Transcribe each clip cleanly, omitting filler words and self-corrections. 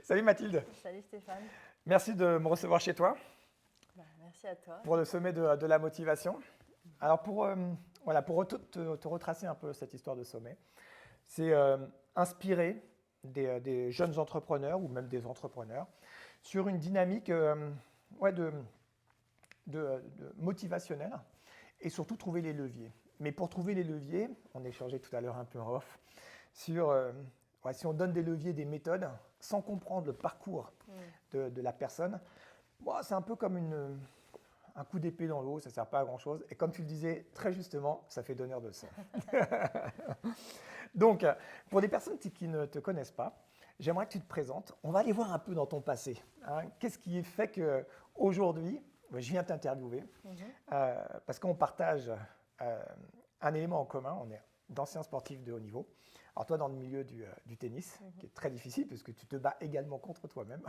Salut Mathilde, Salut Stéphane. merci de me recevoir chez toi Merci à toi. pour le sommet de la motivation. Alors voilà, pour te retracer un peu cette histoire de sommet, c'est inspirer des jeunes entrepreneurs ou même des entrepreneurs sur une dynamique ouais, de motivationnelle et surtout trouver les leviers. Mais pour trouver les leviers, on échangeait tout à l'heure un peu en off, sur ouais, si on donne des leviers, des méthodes, sans comprendre le parcours de la personne, bon, c'est un peu comme un coup d'épée dans l'eau, ça ne sert pas à grand-chose. Et comme tu le disais très justement, ça fait donneur de leçons. Donc, pour les personnes qui ne te connaissent pas, j'aimerais que tu te présentes. On va aller voir un peu dans ton passé. Hein. Qu'est-ce qui fait qu'aujourd'hui, je viens t'interviewer parce qu'on partage un élément en commun. On est d'anciens sportifs de haut niveau. Alors toi, dans le milieu du tennis, qui est très difficile puisque tu te bats également contre toi-même,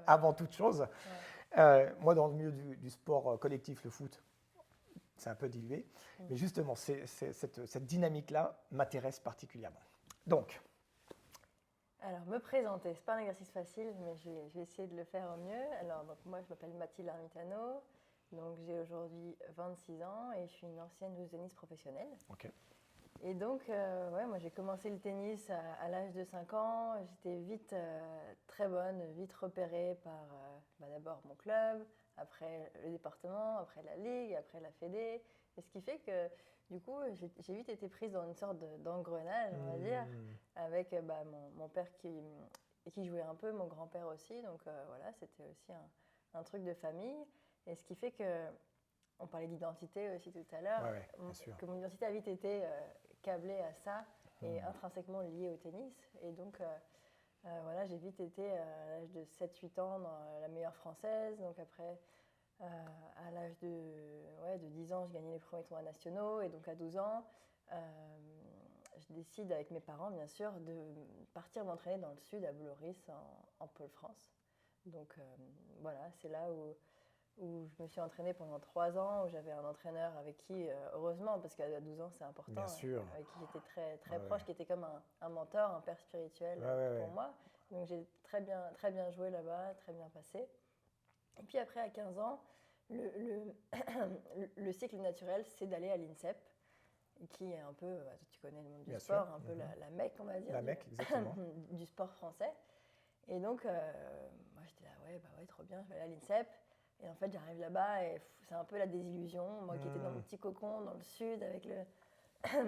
avant toute chose. Moi, dans le milieu du sport collectif, le foot, c'est un peu dilué. Mais justement, cette dynamique-là m'intéresse particulièrement. Donc, Alors, me présenter, c'est pas un exercice facile, mais je vais essayer de le faire au mieux. Alors, donc, moi, je m'appelle Mathilde Armitano. Donc, j'ai aujourd'hui 26 ans et je suis une ancienne joueuse de tennis professionnelle. ok. Et donc, ouais, moi, j'ai commencé le tennis à l'âge de 5 ans. J'étais vite très bonne, vite repérée par d'abord mon club, après le département, après la ligue, après la fédé. Et ce qui fait que, du coup, j'ai vite été prise dans une sorte d'engrenage, on va dire, avec mon père qui jouait un peu, mon grand-père aussi. Donc, voilà, c'était aussi un truc de famille. Et ce qui fait que on parlait d'identité aussi tout à l'heure, Ouais, bien sûr. que mon identité a vite été câblée à ça et intrinsèquement liée au tennis. Et donc, voilà, j'ai vite été à l'âge de 7-8 ans dans la meilleure française. Donc après, à l'âge de 10 ans, je gagnais les premiers tournois nationaux. Et donc à 12 ans, je décide avec mes parents, bien sûr, de partir m'entraîner dans le sud, à Bloris, en Pôle France. Donc voilà, c'est là où je me suis entraînée pendant 3 ans, où j'avais un entraîneur avec qui, heureusement, parce qu'à 12 ans c'est important, Bien sûr. avec qui j'étais très proche, qui était comme un mentor, un père spirituel pour Ouais. moi. Donc j'ai très bien joué là-bas, très bien passé. Et puis après, à 15 ans, le cycle naturel, c'est d'aller à l'INSEP, qui est un peu, tu connais le monde du Bien sport, sûr. un peu la mecque, on va dire, La Mecque, exactement. du sport français. Et donc, moi j'étais là, ouais, trop bien, je vais aller à l'INSEP. Et en fait, j'arrive là-bas et c'est un peu la désillusion. Moi qui étais dans mon petit cocon, dans le sud, avec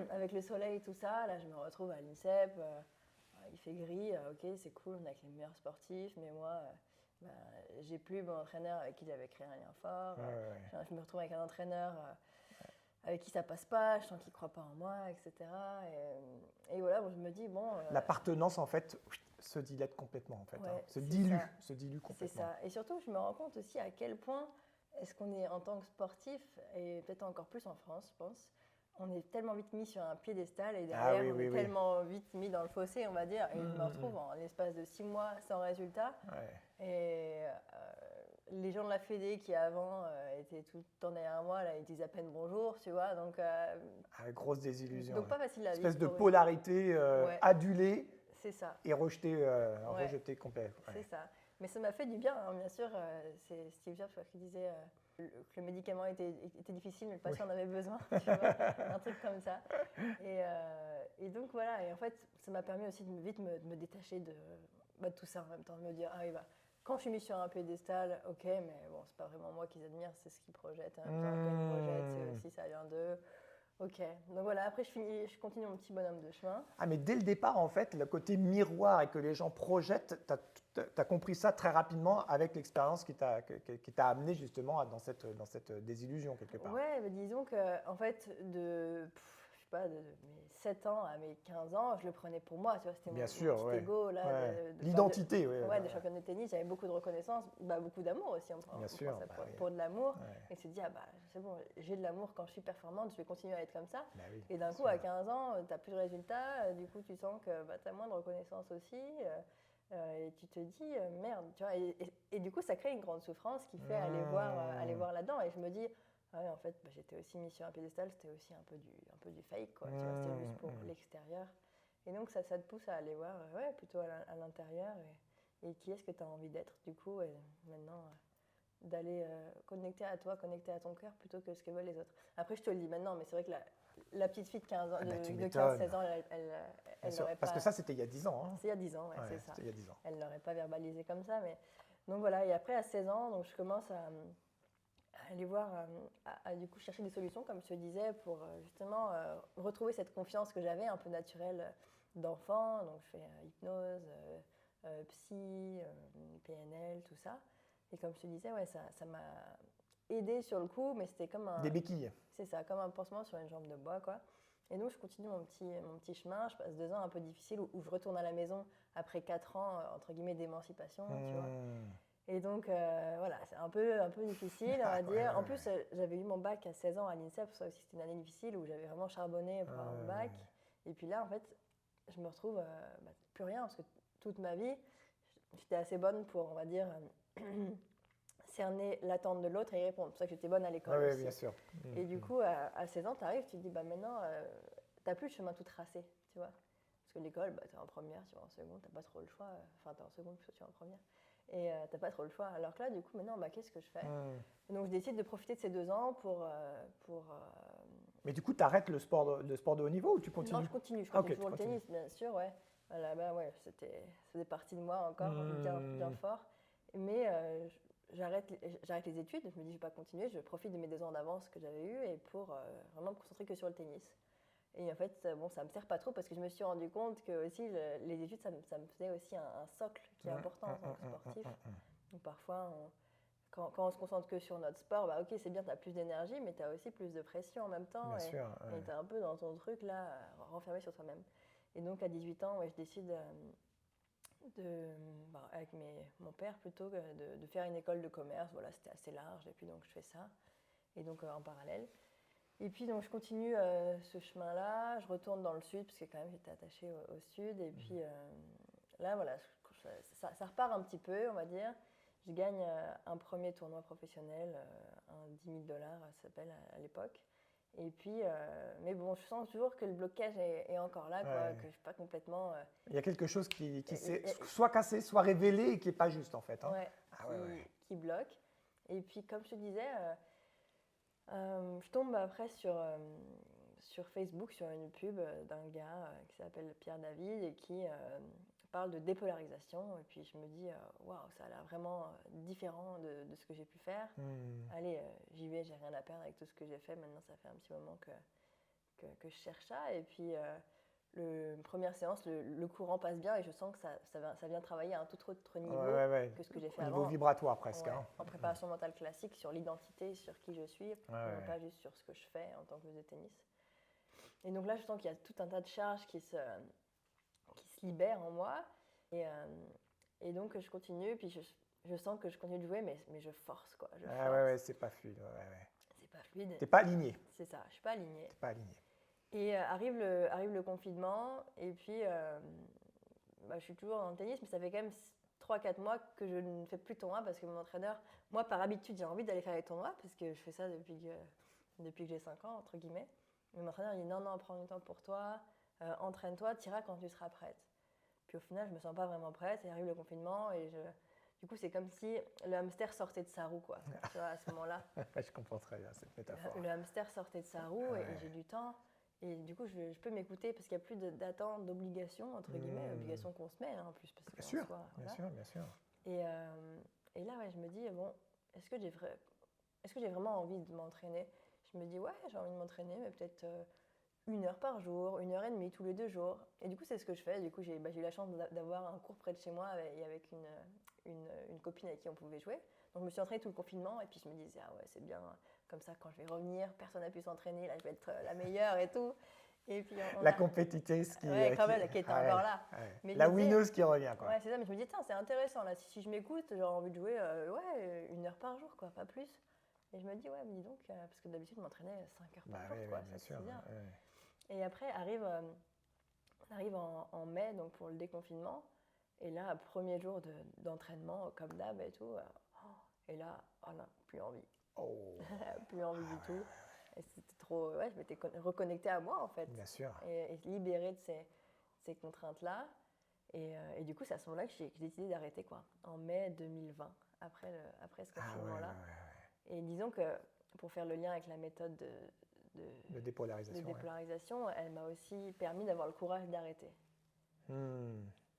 avec le soleil et tout ça, là je me retrouve à l'INSEP. Il fait gris, ok, c'est cool, on est avec les meilleurs sportifs, mais moi, j'ai plus mon entraîneur avec qui j'avais créé un lien fort. Je me retrouve avec un entraîneur avec qui ça passe pas, je sens qu'il croit pas en moi, etc. Et voilà, bon, je me dis, bon. L'appartenance, en fait, se dilate complètement, en fait. Ouais, Hein. Se dilue complètement. C'est ça. Et surtout, je me rends compte aussi à quel point est-ce qu'on est en tant que sportif, et peut-être encore plus en France, je pense, on est tellement vite mis sur un piédestal et derrière, on est tellement vite mis dans le fossé, on va dire. Et je me retrouve en l'espace de 6 mois sans résultat. Ouais. Et les gens de la Fédé qui avant étaient tout le temps derrière moi, là, ils disent à peine bonjour, tu vois. Donc, Grosse désillusion. donc pas facile à vivre. Espèce de polarité adulée c'est ça. et rejetée complètement. Ouais. C'est ça. Mais ça m'a fait du bien, hein, bien sûr. C'est Steve Jobs qui disait que le médicament était difficile, mais le patient en avait besoin, tu vois, un truc comme ça. Et donc voilà, et en fait, ça m'a permis aussi de vite me détacher de tout ça en même temps, de me dire, ah oui, quand je suis mis sur un piédestal, ok, mais bon, c'est pas vraiment moi qu'ils admirent, c'est ce qu'ils projettent. En même temps, quand ils projettent, c'est aussi ça vient d'eux. Ok, donc voilà, après je continue mon petit bonhomme de chemin. Ah, mais dès le départ, en fait, le côté miroir et que les gens projettent, tu as compris ça très rapidement avec l'expérience qui t'a amené justement dans cette désillusion quelque part. Ouais, mais disons que en fait, je sais pas, de mes 7 ans à mes 15 ans, je le prenais pour moi, tu vois, c'était mon petit ego là. Ouais. L'identité, de championne de tennis, j'avais beaucoup de reconnaissance, beaucoup d'amour aussi, on prend ça pour de l'amour. Et se dit, c'est bon, j'ai de l'amour quand je suis performante, je vais continuer à être comme ça. Et d'un coup, à 15 ans, tu n'as plus de résultats, du coup, tu sens que tu as moins de reconnaissance aussi. Et tu te dis, merde, tu vois, et du coup, ça crée une grande souffrance qui fait aller voir là-dedans. Et je me dis, ouais, en fait, j'étais aussi mis sur un piédestal, c'était aussi un peu du fake, quoi. Tu vois, c'était juste pour l'extérieur. Et donc, ça te pousse à aller voir plutôt à l'intérieur et qui est-ce que tu as envie d'être, du coup, et maintenant, d'aller connecter à toi, connecter à ton cœur plutôt que ce que veulent les autres. Après, je te le dis maintenant, mais c'est vrai que la petite fille de 15 ans, de 15-16 ans, elle n'aurait pas... Parce que ça, c'était il y a 10 ans. Hein. C'est il y a 10 ans, c'est ça. Il y a 10 ans. Elle n'aurait pas verbalisé comme ça, mais... Donc voilà, et après, à 16 ans, donc, je commence à aller voir, à du coup chercher des solutions, comme je te disais, pour justement retrouver cette confiance que j'avais un peu naturelle d'enfant. Donc je fais hypnose, psy, PNL, tout ça. Et comme je te disais, ça m'a aidé sur le coup, mais c'était comme un... Des béquilles. C'est ça, comme un pansement sur une jambe de bois, quoi. Et donc je continue mon petit chemin. Je passe 2 ans un peu difficiles où je retourne à la maison après 4 ans, entre guillemets, d'émancipation, tu vois. Et donc, voilà, c'est un peu difficile, on va dire. En plus, j'avais eu mon bac à 16 ans à l'INSEP, ça aussi c'était une année difficile où j'avais vraiment charbonné pour avoir mon bac. Et puis là, en fait, je me retrouve plus rien, parce que toute ma vie, j'étais assez bonne pour, on va dire, cerner l'attente de l'autre et y répondre. C'est pour ça que j'étais bonne à l'école aussi. Oui, bien sûr. Et du coup, à 16 ans, tu arrives, tu te dis, maintenant, tu n'as plus le chemin tout tracé, tu vois. Parce que l'école, tu es en première, tu vas en seconde, tu n'as pas trop le choix. Enfin, tu es en seconde, plutôt tu es en première. Et tu n'as pas trop le choix. Alors que là, du coup, maintenant, qu'est-ce que je fais ? Et donc, je décide de profiter de ces 2 ans pour... Mais du coup, tu arrêtes le sport de haut niveau ou tu continues ? Non, je continue toujours le tennis, bien sûr, ouais. Là-bas, ça faisait partie de moi encore, bien fort. Mais j'arrête les études, je me dis, je ne vais pas continuer, je profite de mes 2 ans d'avance que j'avais eus et pour vraiment me concentrer que sur le tennis. Et en fait, ça ne me sert pas trop parce que je me suis rendu compte que aussi, les études, ça me faisait aussi un socle qui est important en tant que sportif. Donc parfois, quand on se concentre que sur notre sport, ok, c'est bien, tu as plus d'énergie, mais tu as aussi plus de pression en même temps. Et tu es un peu dans ton truc, là, renfermé sur toi-même. Et donc, à 18 ans, je décide avec mon père plutôt, de faire une école de commerce. Voilà, c'était assez large, et puis donc je fais ça. Et donc, en parallèle. Et puis, donc, je continue ce chemin-là. Je retourne dans le sud, parce que quand même, j'étais attachée au sud. Et puis, là, voilà, ça repart un petit peu, on va dire. Je gagne un premier tournoi professionnel, un 10 000 $, ça s'appelle à l'époque. Et puis, mais bon, je sens toujours que le blocage est encore là, quoi, que je ne suis pas complètement... Il y a quelque chose qui s'est soit cassé, soit révélé et qui n'est pas juste, en fait. Hein. Qui bloque. Et puis, comme je te disais... je tombe après sur Facebook, sur une pub d'un gars qui s'appelle Pierre David et qui parle de dépolarisation. Et puis je me dis, waouh, ça a l'air vraiment différent de ce que j'ai pu faire. Allez, j'y vais, j'ai rien à perdre avec tout ce que j'ai fait. Maintenant, ça fait un petit moment que je cherche ça. Et puis, première séance, le courant passe bien et je sens que ça vient travailler à un tout autre niveau que ce que j'ai fait avant. Au niveau vibratoire presque. Hein. En préparation mentale classique, sur l'identité, sur qui je suis, non pas juste sur ce que je fais en tant que joueuse de tennis. Et donc là, je sens qu'il y a tout un tas de charges qui se libèrent en moi. Et donc, je continue, puis je sens que je continue de jouer, mais je force, quoi. C'est pas fluide. C'est pas fluide. T'es pas aligné. C'est ça, je suis pas alignée. T'es pas aligné. Et arrive le confinement, et puis je suis toujours dans le tennis, mais ça fait quand même 3-4 mois que je ne fais plus de tournois parce que mon entraîneur, moi par habitude j'ai envie d'aller faire les tournois parce que je fais ça depuis que j'ai 5 ans, entre guillemets. Mais mon entraîneur il dit non, prends du temps pour toi, entraîne-toi, tu iras quand tu seras prête. Puis au final, je ne me sens pas vraiment prête, et arrive le confinement, et du coup c'est comme si le hamster sortait de sa roue, quoi, tu vois, à ce moment-là. Je comprends très bien cette métaphore. Le hamster sortait de sa roue et j'ai du temps. Et du coup, je peux m'écouter parce qu'il n'y a plus d'attente, d'obligation, entre guillemets, obligation qu'on se met, en plus. Parce que bien sûr. Et là, je me dis, bon, est-ce que j'ai vraiment envie de m'entraîner ? Je me dis, j'ai envie de m'entraîner, mais peut-être 1 heure par jour, 1h30 tous les 2 jours. Et du coup, c'est ce que je fais. Du coup, j'ai eu la chance d'avoir un cours près de chez moi et avec une copine avec qui on pouvait jouer. Donc, je me suis entraînée tout le confinement et puis je me disais, c'est bien, comme ça, quand je vais revenir, personne n'a pu s'entraîner, là, je vais être la meilleure et tout. Et puis, la compétitrice qui était encore là. Mais la winneuse qui revient, quoi. Ouais, c'est ça, mais je me dis, tiens, c'est intéressant, là, si je m'écoute, j'aurais envie de jouer 1 heure par jour, quoi, pas plus. Et je me dis, mais dis donc, parce que d'habitude, je m'entraînais 5 heures par jour, quoi, bien sûr. Et après, on arrive en mai, donc pour le déconfinement. Et là, premier jour d'entraînement, comme d'hab et tout. Et là, non, plus envie. Plus envie du tout. Et c'était trop... je m'étais reconnectée à moi, en fait. Bien sûr. Et libérée de ces contraintes-là. Et du coup, c'est à ce moment-là que j'ai décidé d'arrêter, quoi, en mai 2020, après ce confinement-là. Et disons que pour faire le lien avec la méthode De dépolarisation. elle m'a aussi permis d'avoir le courage d'arrêter.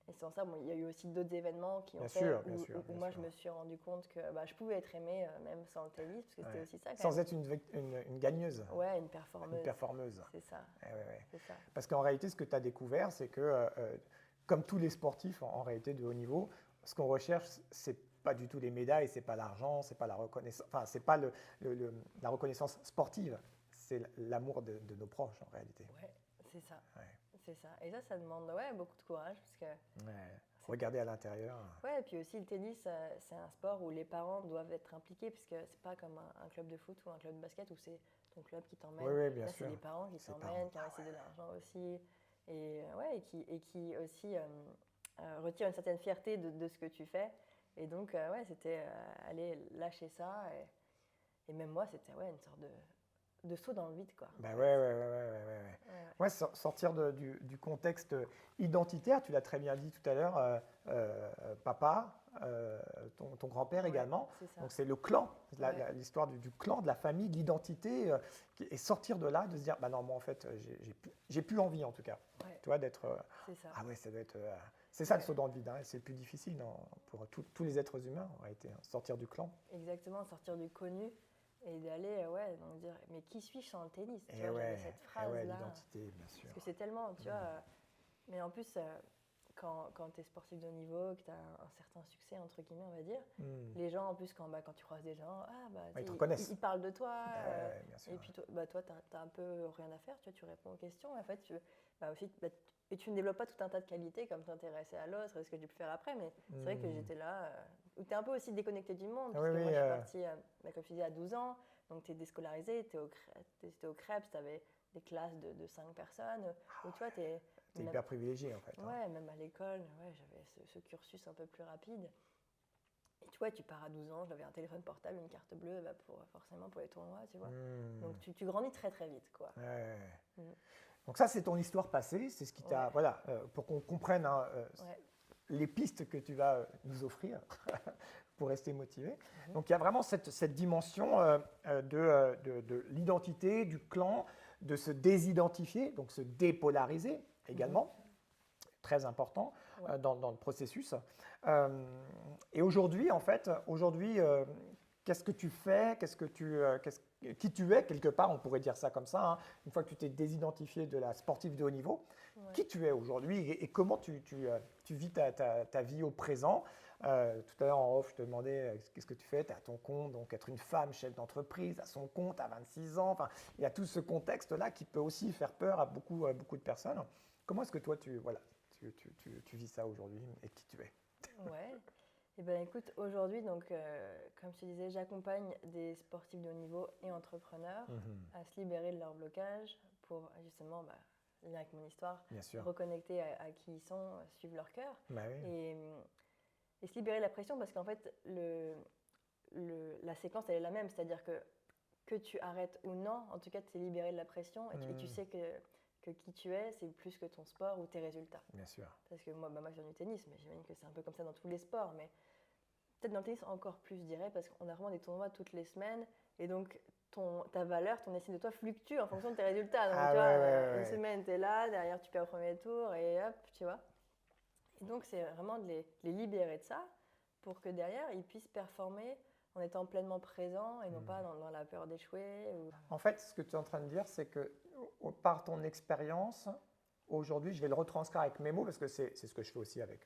Et sans ça, il y a eu aussi d'autres événements qui ont fait où moi je me suis rendu compte que je pouvais être aimée même sans le tennis, parce que c'était aussi ça. Sans être une gagneuse. Ouais, une performeuse. Une performeuse. C'est ça. C'est ça. Parce qu'en réalité, ce que tu as découvert, c'est que, comme tous les sportifs en réalité de haut niveau, ce qu'on recherche, c'est pas du tout les médailles, c'est pas l'argent, c'est pas la reconnaissance, enfin c'est pas la reconnaissance sportive, c'est l'amour de nos proches en réalité. Ouais, c'est ça. C'est ça. Et ça demande beaucoup de courage. Parce que regarder à l'intérieur. Ouais, et puis aussi le tennis, c'est un sport où les parents doivent être impliqués, puisque c'est pas comme un club de foot ou un club de basket où c'est ton club qui t'emmène. Oui, bien Là, sûr. c'est les parents qui t'emmènent, qui investissent de l'argent aussi. Et qui aussi retirent une certaine fierté de ce que tu fais. Et donc, c'était aller lâcher ça. Et même moi, c'était une sorte de saut dans le vide, quoi. Ouais, sortir du contexte identitaire, tu l'as très bien dit tout à l'heure, papa, ton grand-père également. C'est donc c'est le clan, l'histoire du clan, de la famille, de l'identité, et sortir de là, de se dire, non, moi en fait, j'ai plus envie en tout cas, tu vois, d'être... c'est ça. Ça doit être... c'est ça le saut dans le vide, c'est le plus difficile pour tous les êtres humains, en réalité, sortir du clan. Exactement, sortir du connu. Et d'aller, donc dire, mais qui suis-je sans le tennis? Tu vois, j'avais cette phrase-là. L'identité, bien sûr. Parce que c'est tellement, tu vois. Mais en plus, quand tu es sportif de haut niveau, que tu as un certain succès, entre guillemets, on va dire, les gens, en plus, quand tu croises des gens, ils te reconnaissent. Ils parlent de toi. Bien sûr, et puis, toi, tu as un peu rien à faire, tu réponds aux questions. Et en fait, et tu ne développes pas tout un tas de qualités comme t'intéresser à l'autre, ce que j'ai pu faire après. Mais c'est vrai que j'étais là. Où tu es un peu aussi déconnecté du monde, parce que moi je suis partie, comme je disais, à 12 ans, donc tu es déscolarisé, tu étais au CREPS, tu avais des classes de 5 personnes, où tu vois, tu es hyper privilégié en fait. Ouais, même à l'école, j'avais ce cursus un peu plus rapide. Et tu vois, tu pars à 12 ans, j'avais un téléphone portable, une carte bleue, forcément pour les tournois, tu vois. Donc tu grandis très très vite, quoi. Donc ça, c'est ton histoire passée, c'est ce qui t'a... pour qu'on comprenne les pistes que tu vas nous offrir pour rester motivé. Donc il y a vraiment cette dimension de l'identité, du clan, de se désidentifier, donc se dépolariser également, très important dans le processus. Et aujourd'hui, en fait, qu'est-ce que tu fais, qui tu es, quelque part, on pourrait dire ça comme ça, une fois que tu t'es désidentifié de la sportive de haut niveau, qui tu es aujourd'hui et comment tu vis ta vie au présent. Tout à l'heure en off, je te demandais qu'est-ce que tu fais, tu es à ton compte, donc être une femme chef d'entreprise à son compte à 26 ans, il y a tout ce contexte-là qui peut aussi faire peur à beaucoup de personnes. Comment est-ce que toi, tu vis ça aujourd'hui et qui tu es? Eh bien, écoute, aujourd'hui, donc, comme je te disais, j'accompagne des sportifs de haut niveau et entrepreneurs à se libérer de leur blocage pour justement, lien avec mon histoire, reconnecter à qui ils sont, suivre leur cœur et se libérer de la pression parce qu'en fait, la séquence, elle est la même, c'est-à-dire que tu arrêtes ou non, en tout cas, tu es libéré de la pression et tu sais que qui tu es, c'est plus que ton sport ou tes résultats. Bien sûr. Parce que moi, je viens du tennis, mais j'imagine que c'est un peu comme ça dans tous les sports. Mais peut-être dans le tennis encore plus, je dirais, parce qu'on a vraiment des tournois toutes les semaines. Et donc, ta valeur, ton estime de toi fluctue en fonction de tes résultats. Donc, une semaine, tu es là, derrière, tu perds au premier tour, et hop, tu vois. Et donc, c'est vraiment de les libérer de ça pour que derrière, ils puissent performer en étant pleinement présents et non pas dans la peur d'échouer. En fait, ce que tu es en train de dire, c'est que par ton expérience, aujourd'hui, je vais le retranscrire avec mes mots, parce que c'est ce que je fais aussi avec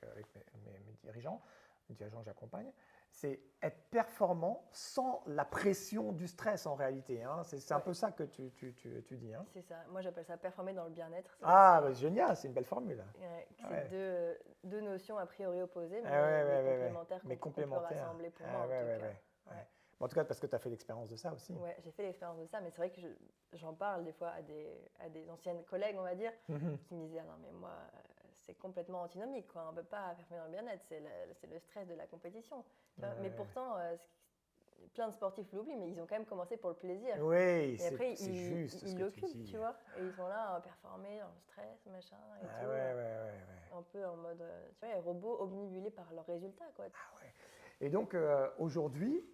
mes dirigeants, les dirigeants que j'accompagne, c'est être performant sans la pression du stress en réalité. C'est un peu ça que tu dis. C'est ça. Moi, j'appelle ça performer dans le bien-être. Génial, c'est une belle formule. C'est deux notions a priori opposées, mais complémentaires qu'on peut rassembler pour moi en tout cas. En tout cas, parce que tu as fait l'expérience de ça aussi. Oui, j'ai fait l'expérience de ça, mais c'est vrai que j'en parle des fois à des anciennes collègues, on va dire, qui me disaient « Non, mais moi, c'est complètement antinomique, on ne peut pas performer dans le bien-être, c'est le stress de la compétition. » Mais pourtant, plein de sportifs l'oublient, mais ils ont quand même commencé pour le plaisir. Oui, Et après, c'est juste ce ils que tu l'occupent, dis. tu vois. Et ils sont là à performer dans le stress, machin, et Ah tout. ouais. Un peu en mode, tu vois, les robots obnubilés par leurs résultats, quoi. Ah ouais. Et donc aujourd'hui,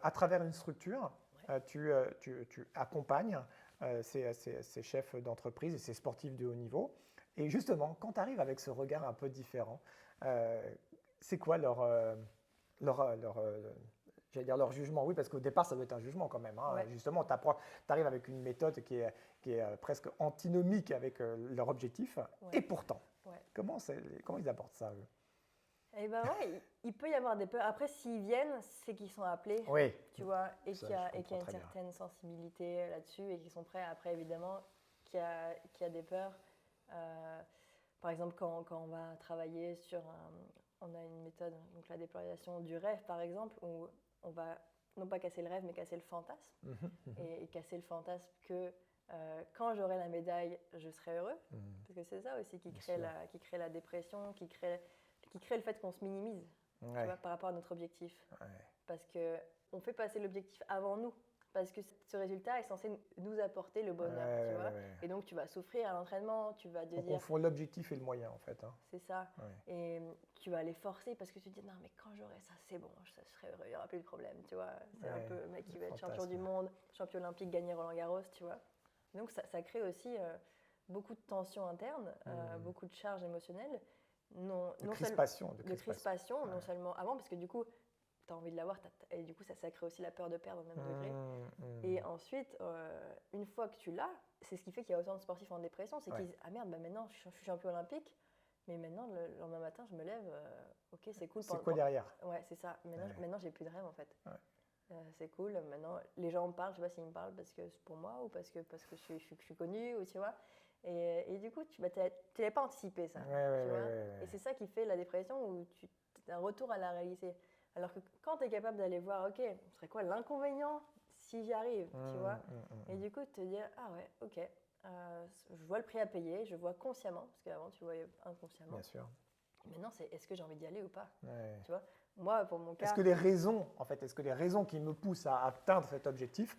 à travers une structure, tu accompagnes ces chefs d'entreprise et ces sportifs de haut niveau. Et justement, quand tu arrives avec ce regard un peu différent, euh, c'est quoi j'allais dire leur jugement? Oui, parce qu'au départ, ça doit être un jugement quand même. Hein. Ouais. Justement, tu arrives avec une méthode qui est presque antinomique avec leur objectif. Ouais. Et pourtant, Ouais. comment ils abordent ça, eux? Eh ben ouais, il peut y avoir des peurs. Après, s'ils viennent, c'est qu'ils sont appelés, Oui. tu vois, et Ça, qu'il y a, je et qu'il y a comprends une très bien. certaine sensibilité là-dessus et qu'ils sont prêts. Après, évidemment, qu'il y a des peurs. Par exemple, quand on va travailler on a une méthode, donc la déployation du rêve, par exemple, où on va non pas casser le rêve, mais casser le fantasme. Et casser le fantasme que quand j'aurai la médaille, je serai heureux. Parce que c'est ça aussi qui crée la dépression, qui crée le fait qu'on se minimise, tu vois, par rapport à notre objectif. Ouais. Parce qu'on fait passer l'objectif avant nous. Parce que ce résultat est censé nous apporter le bonheur, tu vois. Et donc, tu vas souffrir à l'entraînement, tu vas te On dire... confond l'objectif et le moyen, en fait. Hein. C'est ça. Ouais. Et tu vas les forcer parce que tu te dis, non, mais quand j'aurai ça, c'est bon, je serai heureux, il n'y aura plus de problème, tu vois. C'est un peu le mec qui veut être champion du monde, champion olympique, gagner Roland-Garros, tu vois. Donc, ça crée aussi beaucoup de tensions internes, beaucoup de charges émotionnelles. De crispation. Non seulement avant, parce que du coup, tu as envie de l'avoir, et du coup, ça crée aussi la peur de perdre au même degré. Et ensuite, une fois que tu l'as, c'est ce qui fait qu'il y a autant de sportifs en dépression, c'est qu'ils disent, ah merde, bah maintenant je suis champion olympique, mais maintenant, le lendemain matin, je me lève, ok, c'est cool. C'est quoi derrière? Ouais, c'est ça. Maintenant, j'ai plus de rêve, en fait. C'est cool. Maintenant, les gens me parlent, je sais pas s'ils me parlent parce que c'est pour moi ou parce que je suis connue, ou tu vois. Et du coup, tu n'avais pas anticipé ça. Tu vois. Et c'est ça qui fait la dépression, où tu as un retour à la réalité. Alors que quand tu es capable d'aller voir, ok, ce serait quoi l'inconvénient si j'y arrive, tu vois. Et du coup, te dire, ah ouais, ok, je vois le prix à payer, je vois consciemment, parce qu'avant tu voyais inconsciemment. Bien sûr. Maintenant, c'est est-ce que j'ai envie d'y aller ou pas, tu vois. Moi, pour mon cas... Est-ce que les raisons qui me poussent à atteindre cet objectif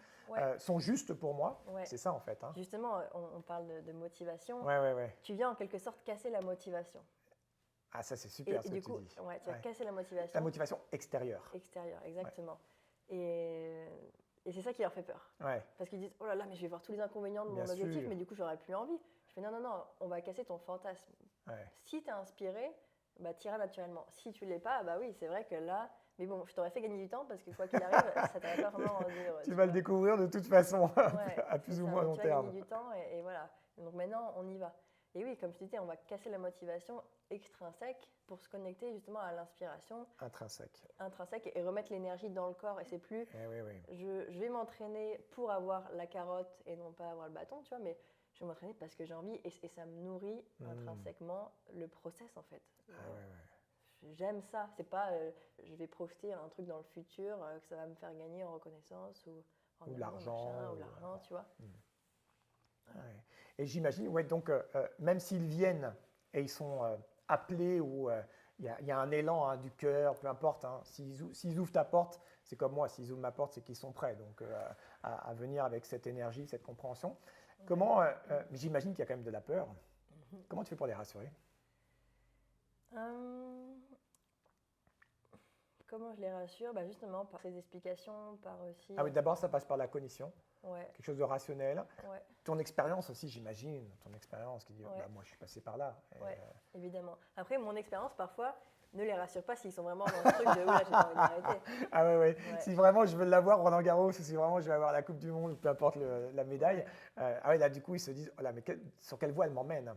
sont justes pour moi? C'est ça, en fait. Hein. Justement, on parle de motivation. Ouais. Tu viens en quelque sorte casser la motivation. Ah, ça, c'est super ce que tu dis. Ouais, tu vas casser la motivation. La motivation extérieure. Extérieure, exactement. Et c'est ça qui leur fait peur. Parce qu'ils disent, oh là là, mais je vais voir tous les inconvénients de mon objectif, mais du coup, j'aurais plus envie. Je fais, non, on va casser ton fantasme. Si tu es inspiré, bah, tu iras naturellement. Si tu ne l'es pas, bah oui, c'est vrai que là, mais bon, je t'aurais fait gagner du temps parce que quoi qu'il arrive, ça t'aurait pas vraiment rendu heureux. Tu vas le découvrir de toute façon, à plus ou moins long terme. Tu vas gagner du temps et voilà. Donc maintenant, on y va. Et oui, comme je disais, on va casser la motivation extrinsèque pour se connecter justement à l'inspiration. Intrinsèque et remettre l'énergie dans le corps. Et c'est plus, je vais m'entraîner pour avoir la carotte et non pas avoir le bâton, tu vois, mais je vais m'entraîner parce que j'ai envie et ça me nourrit intrinsèquement le process en fait. J'aime ça. C'est pas je vais projeter un truc dans le futur que ça va me faire gagner en reconnaissance ou l'argent, tu vois. Et j'imagine, donc même s'ils viennent et ils sont appelés ou il y a un élan du cœur, peu importe, hein, s'ils ouvrent ta porte, c'est comme moi, s'ils ouvrent ma porte, c'est qu'ils sont prêts donc, à venir avec cette énergie, cette compréhension. Comment, j'imagine qu'il y a quand même de la peur. Comment tu fais pour les rassurer? Comment je les rassure? Bah justement, par ces explications, par aussi... Ah oui, d'abord, ça passe par la cognition. Quelque chose de rationnel. Ouais. Ton expérience aussi, j'imagine. Ton expérience qui dit, moi, je suis passé par là. Évidemment. Après, mon expérience, parfois, ne les rassure pas s'ils sont vraiment dans le truc de « là, j'ai pas envie d'arrêter ». Ah ouais. Si vraiment je veux l'avoir, Roland Garros, ou si vraiment je veux avoir la Coupe du Monde, peu importe la médaille, là, du coup, ils se disent, oh là, mais sur quelle voie elle m'emmène?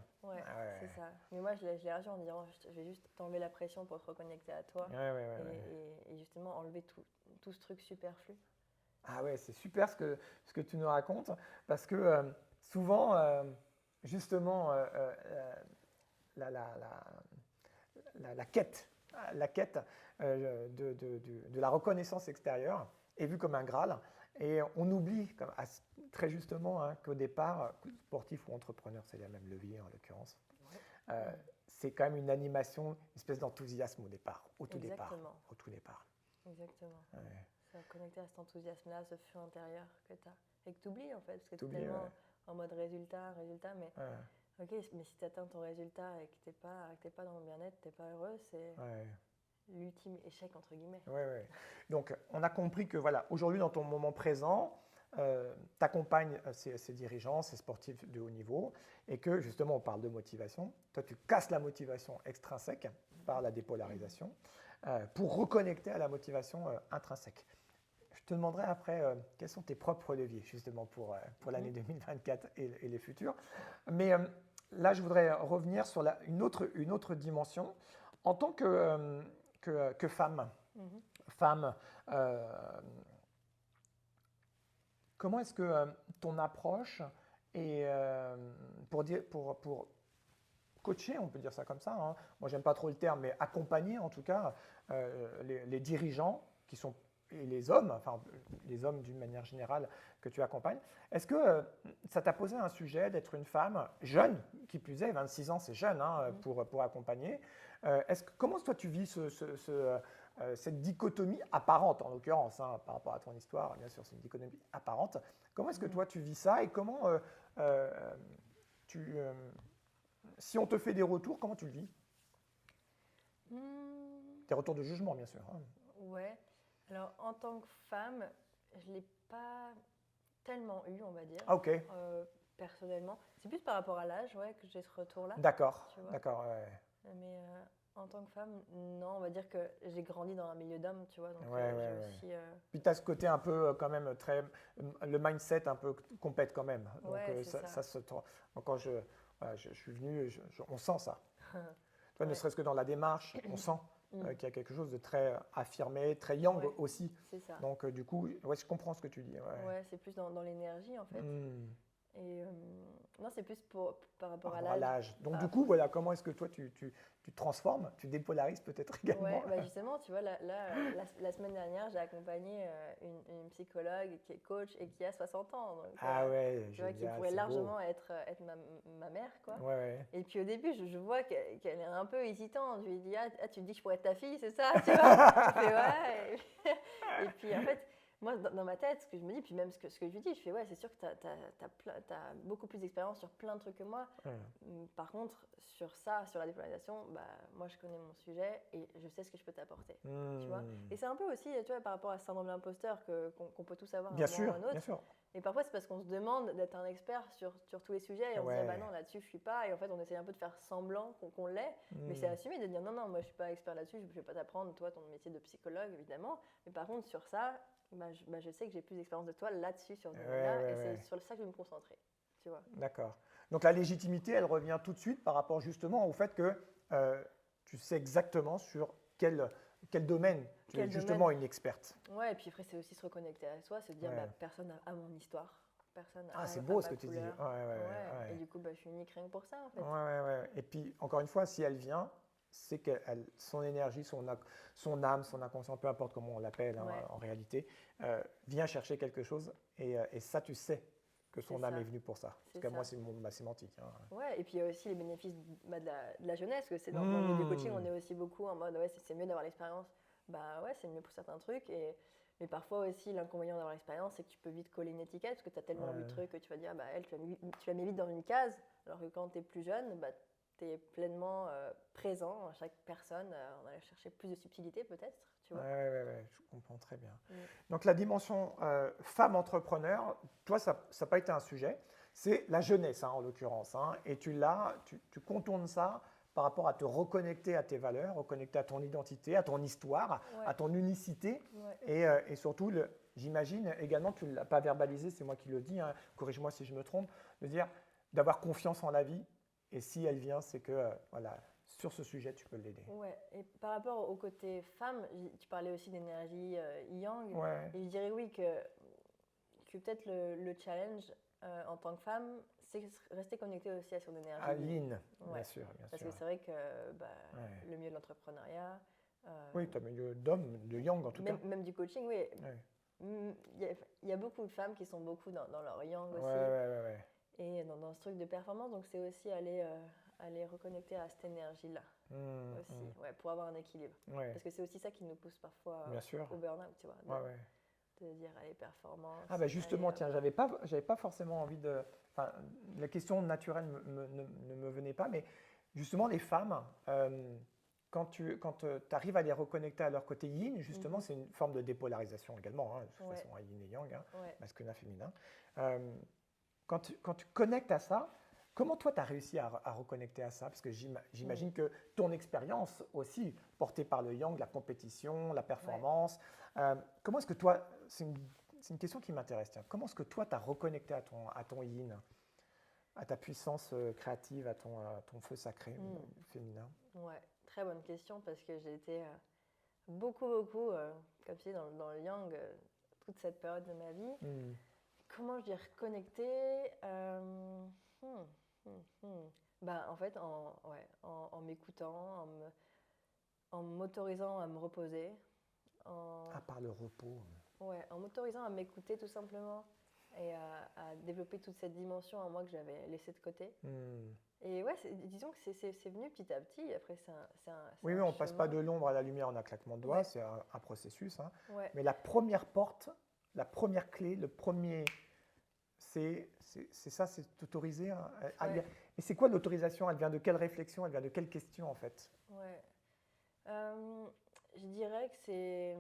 C'est ça. Mais moi, je les rassure en disant, je vais juste t'enlever la pression pour te reconnecter à toi. Et justement, enlever tout ce truc superflu. Ah ouais, c'est super ce que tu nous racontes, parce que souvent, justement, la quête de la reconnaissance extérieure est vue comme un Graal, et on oublie très justement qu'au départ, sportif ou entrepreneur, c'est la même levier en l'occurrence, c'est quand même une animation, une espèce d'enthousiasme au tout départ. Exactement. Exactement. connecter à cet enthousiasme-là, ce feu intérieur que tu as. Et que tu oublies en fait, parce que tu es T'oublies, tellement ouais. en mode résultat, mais Ouais, ok, mais si tu atteins ton résultat et que t'es pas dans le bien-être, t'es pas heureux, c'est ouais. l'ultime échec entre guillemets. Ouais, ouais. Donc, on a compris que voilà, aujourd'hui, dans ton moment présent, tu accompagnes ces dirigeants, ces sportifs de haut niveau, et que justement, on parle de motivation. Toi, tu casses la motivation extrinsèque par la dépolarisation pour reconnecter à la motivation intrinsèque. Je te demanderai après quels sont tes propres leviers justement pour l'année 2024 et les futurs. Mais là, je voudrais revenir sur une autre dimension. En tant que femme, Mhm. femme, euh, comment est-ce que ton approche est pour coacher, on peut dire ça comme ça, hein. Moi, j'aime pas trop le terme, mais accompagner en tout cas les dirigeants qui sont et les hommes, enfin les hommes d'une manière générale que tu accompagnes. Est-ce que ça t'a posé un sujet d'être une femme jeune, qui plus est, 26 ans, c'est jeune hein, pour accompagner. Comment toi tu vis cette dichotomie apparente, en l'occurrence, hein, par rapport à ton histoire, bien sûr, c'est une dichotomie apparente. Comment est-ce que toi tu vis ça et comment tu, si on te fait des retours, comment tu le vis? Hmm, Des retours de jugement, bien sûr, hein. ouais. Alors en tant que femme, je l'ai pas tellement eu, on va dire, Ah, ok, personnellement. C'est plus par rapport à l'âge, ouais, que j'ai ce retour-là, d'accord, tu vois. d'accord, ouais, Mais en tant que femme, non, on va dire que j'ai grandi dans un milieu d'hommes, tu vois, donc ouais, ouais, j'ai ouais. aussi. Puis tu as ce côté un peu quand même très. Le mindset un peu complète quand même. Donc Ouais, c'est ça ça. se. Quand voilà, je suis venu, on sent ça. Tu vois, ne Ouais. serait-ce que dans la démarche, on sent Mm. qu'il y a quelque chose de très affirmé, très yang Ouais, aussi. c'est ça. Donc du coup, ouais, je comprends ce que tu dis. Ouais. Ouais, c'est plus dans l'énergie en fait. Hmm. Et non, c'est plus par Par rapport à rapport à l'âge. l'âge. Donc du Par- coup, voilà, comment est-ce que toi tu te transformes, tu dépolarises peut-être Ouais, également. bah justement, tu vois, la semaine dernière, j'ai accompagné une psychologue qui est coach et qui a 60 ans. Donc, Ah ouais, tu vois, qui génial, pourrait c'est beau. largement être ma mère, quoi. Ouais, ouais. Et puis au début, je vois qu'elle est un peu hésitante. Je lui dis, tu te dis que je pourrais être ta fille, c'est ça, tu vois? Elle fait, ouais. Et puis en fait, moi, dans ma tête, ce que je me dis, puis même ce que je lui dis, je fais, ouais, c'est sûr que t'as beaucoup plus d'expérience sur plein de trucs que moi. Par contre, sur ça, sur la dépolarisation, bah, moi, je connais mon sujet et je sais ce que je peux t'apporter, tu vois? Et c'est un peu aussi, tu vois, par rapport à ce syndrome de l'imposteur qu'on peut tous avoir à un Bien moment ou sûr, à un bien autre. sûr. Et parfois, c'est parce qu'on se demande d'être un expert sur tous les sujets et on se dit, ah bah Ouais. non, là-dessus, je suis pas. Et en fait, on essaie un peu de faire semblant qu'on l'est. Mais c'est Hmm. assumé de dire, non, non, moi, je suis pas expert là-dessus, je vais pas t'apprendre, toi, ton métier de psychologue, évidemment. Mais par contre, sur ça, je sais que j'ai plus d'expérience de toi là-dessus, sur ce Ouais, domaine-là. ouais, Et c'est ouais. sur ça que je vais me concentrer, tu vois. D'accord. Donc la légitimité, elle revient tout de suite par rapport justement au fait que tu sais exactement sur quel domaine tu es Quel domaine? justement une experte. Ouais, et puis après, c'est aussi se reconnecter à soi, se dire, bah, Ouais. personne n'a mon histoire, personne Ah, c'est a beau ce ma que tu dis. Ouais, couleur. ouais, Ouais, et ouais. du coup, bah, je suis unique rien que pour ça, en Ouais, fait. ouais, ouais. Et puis, encore une fois, si elle vient, c'est que son énergie, son âme, son inconscient, peu importe comment on l'appelle hein, Ouais, en réalité, vient chercher quelque chose. Et ça, tu sais que c'est son âme ça. est venue pour ça. Parce C'est que moi, ça. c'est ma sémantique. Hein. Ouais, et puis il y a aussi les bénéfices de la jeunesse, parce que c'est dans le milieu du coaching, on Hmm. est aussi beaucoup en mode, ouais, c'est mieux d'avoir l'expérience. Bah ouais, c'est mieux pour certains trucs, mais parfois aussi, l'inconvénient d'avoir l'expérience, c'est que tu peux vite coller une étiquette, parce que tu as tellement vu de Ouais. trucs que tu vas dire, bah elle, tu la mets vite dans une case, alors que quand tu es plus jeune, bah, tu es pleinement présent à chaque personne, on va aller chercher plus de subtilité peut-être, tu vois. Ouais, je comprends très bien. Mm. Donc la dimension femme entrepreneur, toi, ça n'a pas été un sujet. C'est la jeunesse, hein, en l'occurrence. Hein, et tu contournes ça par rapport à te reconnecter à tes valeurs, reconnecter à ton identité, à ton histoire, Ouais, à ton unicité. ouais. Et surtout, j'imagine également, tu ne l'as pas verbalisé, c'est moi qui le dis, hein, corrige-moi si je me trompe, de dire d'avoir confiance en la vie. Et si elle vient, c'est que voilà, sur ce sujet, tu peux l'aider. Ouais, et par rapport au côté femme, tu parlais aussi d'énergie yang, Ouais, et je dirais oui que peut-être le challenge en tant que femme, c'est rester connecté aussi à son énergie yin. Aline, bien Ouais, sûr, bien parce sûr. que c'est vrai que bah, Ouais. le milieu de l'entrepreneuriat, Oui, tu as milieu d'homme, de yang en tout cas. même du coaching, oui, Ouais. il y a beaucoup de femmes qui sont beaucoup dans leur yang Ouais, aussi, ouais. et dans ce truc de performance, donc c'est aussi aller reconnecter à cette énergie-là. Aussi, ouais, pour avoir un équilibre. Ouais, Parce que c'est aussi ça qui nous pousse parfois bien sûr. au burn-out, tu vois. Ouais, ouais. de dire allez, performance. Ah bah justement, allez, tiens, j'avais pas forcément envie de… Enfin, la question naturelle ne me venait pas, mais justement, les femmes, quand tu arrives à les reconnecter à leur côté yin, justement, c'est une forme de dépolarisation également, hein, de toute façon, à yin et yang, hein, masculin, féminin. Quand tu connectes à ça, comment toi, tu as réussi à reconnecter à ça? Parce que j'imagine que ton expérience aussi, portée par le yang, la compétition, la performance, comment est-ce que toi, c'est une question qui m'intéresse, tiens, comment est-ce que toi, tu as reconnecté à ton yin, à ta puissance créative, à ton feu sacré féminin? Ouais, très bonne question parce que j'ai été beaucoup, comme tu dis, dans le yang toute cette période de ma vie. Comment je dis reconnecter Bah, en fait, en m'écoutant, en m'autorisant à me reposer. Par le repos. Ouais, en m'autorisant à m'écouter tout simplement et à développer toute cette dimension en moi que j'avais laissée de côté. Et ouais, disons que c'est venu petit à petit. Après, oui, on ne passe pas de l'ombre à la lumière en un claquement de doigts, c'est un processus. Hein. Mais la première porte, la première clé, le premier, c'est ça, c'est t'autoriser. Mais c'est quoi l'autorisation? Elle vient de quelle réflexion? Elle vient de quelle question en fait? Ouais. Je dirais que c'est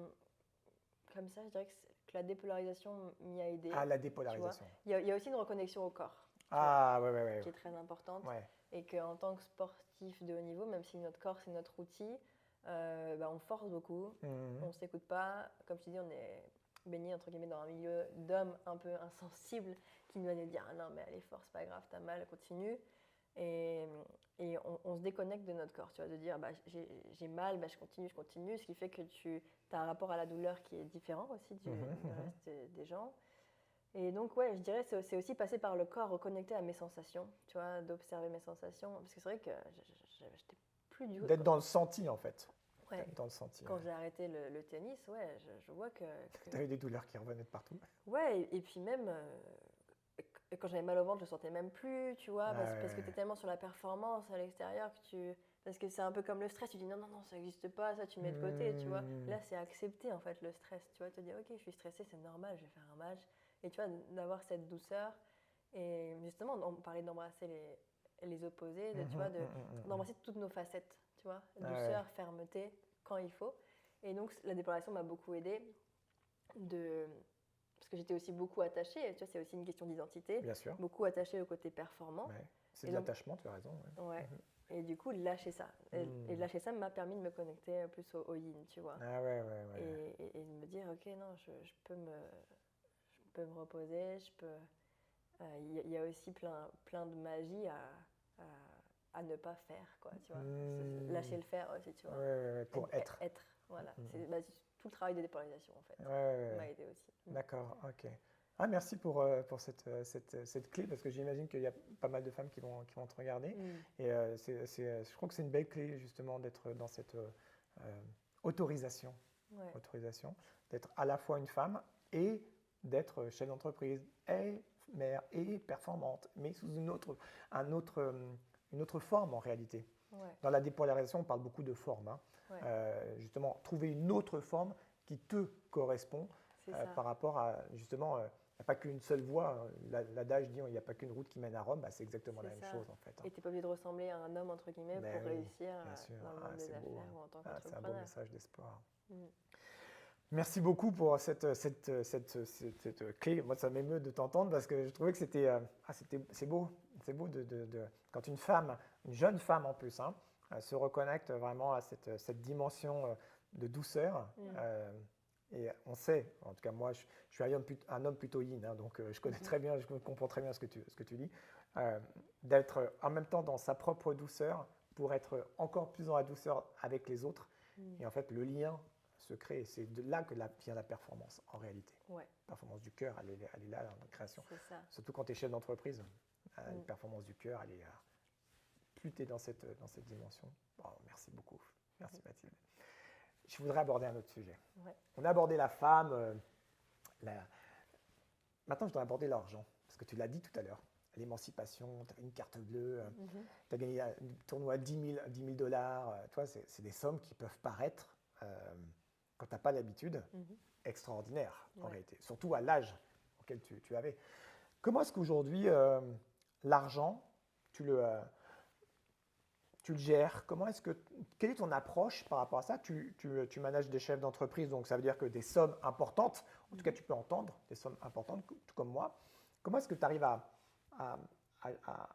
comme ça, je dirais que la dépolarisation m'y a aidé. Ah, la dépolarisation. Il y a aussi une reconnexion au corps. Ouais. Qui est très importante. Ouais. Et qu'en tant que sportif de haut niveau, même si notre corps c'est notre outil, on force beaucoup, on ne s'écoute pas. Comme tu dis, on est baigné entre guillemets dans un milieu d'hommes un peu insensibles qui nous viennent dire ah non mais allez force, pas grave, t'as mal, continue. Et on se déconnecte de notre corps, tu vois, de dire bah, j'ai mal, bah, je continue, ce qui fait que tu as un rapport à la douleur qui est différent aussi du reste des gens. Et donc, ouais, je dirais c'est aussi passer par le corps, reconnecter à mes sensations, tu vois, d'observer mes sensations. Parce que c'est vrai que j'étais plus du tout… D'être dans le senti, en fait. Ouais. Dans le senti. Quand j'ai arrêté le tennis, ouais, je vois que… Tu avais des douleurs qui revenaient de partout. Ouais, et puis même, quand j'avais mal au ventre, je le sentais même plus, tu vois, parce que tu es tellement sur la performance à l'extérieur que tu… Parce que c'est un peu comme le stress, tu dis non, ça n'existe pas, ça tu mets de côté, tu vois. Là, c'est accepter, en fait, le stress, tu vois, te dire ok, je suis stressée, c'est normal, je vais faire un match. Et tu vois, d'avoir cette douceur. Et justement, on parlait d'embrasser les opposés, tu vois, d'embrasser toutes nos facettes, tu vois. Douceur, fermeté, quand il faut. Et donc, la dépolarisation m'a beaucoup aidée. Parce que j'étais aussi beaucoup attachée, tu vois, c'est aussi une question d'identité. Bien sûr. Beaucoup attachée au côté performant. Ouais. C'est de l'attachement, tu as raison. Ouais. Et du coup, lâcher ça. Et lâcher ça m'a permis de me connecter plus au yin, tu vois. Ah ouais. Et de me dire, ok, non, je peux me reposer, il y a aussi plein de magie à ne pas faire, quoi, tu vois. Lâcher le faire aussi, tu vois. Ouais, pour être. Être, voilà. C'est tout le travail de dépolarisation, en fait. M'a aidé aussi. D'accord, ok. Ah, merci pour cette clé, parce que j'imagine qu'il y a pas mal de femmes qui vont te regarder. Et je crois que c'est une belle clé, justement, d'être dans cette autorisation, d'être à la fois une femme et d'être chef d'entreprise, et mère, et performante, mais sous une autre forme en réalité. Dans la dépolarisation, on parle beaucoup de forme. Hein. Justement, trouver une autre forme qui te correspond par rapport à, justement, il n'y a pas qu'une seule voie. L'adage dit il n'y a pas qu'une route qui mène à Rome, c'est exactement la même chose en fait. Et tu n'es pas obligé de ressembler à un homme, entre guillemets, pour réussir dans le monde des affaires ou en tant qu'entrepreneur. C'est un beau message d'espoir. Merci beaucoup pour cette clé. Moi, ça m'émeut de t'entendre parce que je trouvais que c'est beau. C'est beau quand une jeune femme en plus, hein, se reconnecte vraiment à cette dimension de douceur. Et on sait, en tout cas moi, je suis un homme plutôt yin, hein, donc je connais très bien, je comprends très bien ce que tu dis. D'être en même temps dans sa propre douceur pour être encore plus dans la douceur avec les autres. Et en fait, le lien se crée. C'est de là que vient la performance, en réalité. La performance du cœur, elle est là dans la création. Surtout quand tu es chef d'entreprise, la performance du cœur, elle est plus tu es dans cette dimension. Oh, merci beaucoup. Merci Mathilde. Je voudrais aborder un autre sujet. On a abordé la femme. Maintenant, je voudrais aborder l'argent. Parce que tu l'as dit tout à l'heure. L'émancipation, tu as une carte bleue, tu as gagné un tournoi à $10 000. Toi, c'est des sommes qui peuvent paraître quand tu n'as pas l'habitude, extraordinaire en réalité, surtout à l'âge auquel tu avais. Comment est-ce qu'aujourd'hui, l'argent, tu le gères? Quelle est ton approche par rapport à ça? Tu manages des chefs d'entreprise, donc ça veut dire que des sommes importantes, en tout cas tu peux entendre des sommes importantes, tout comme moi. Comment est-ce que tu arrives à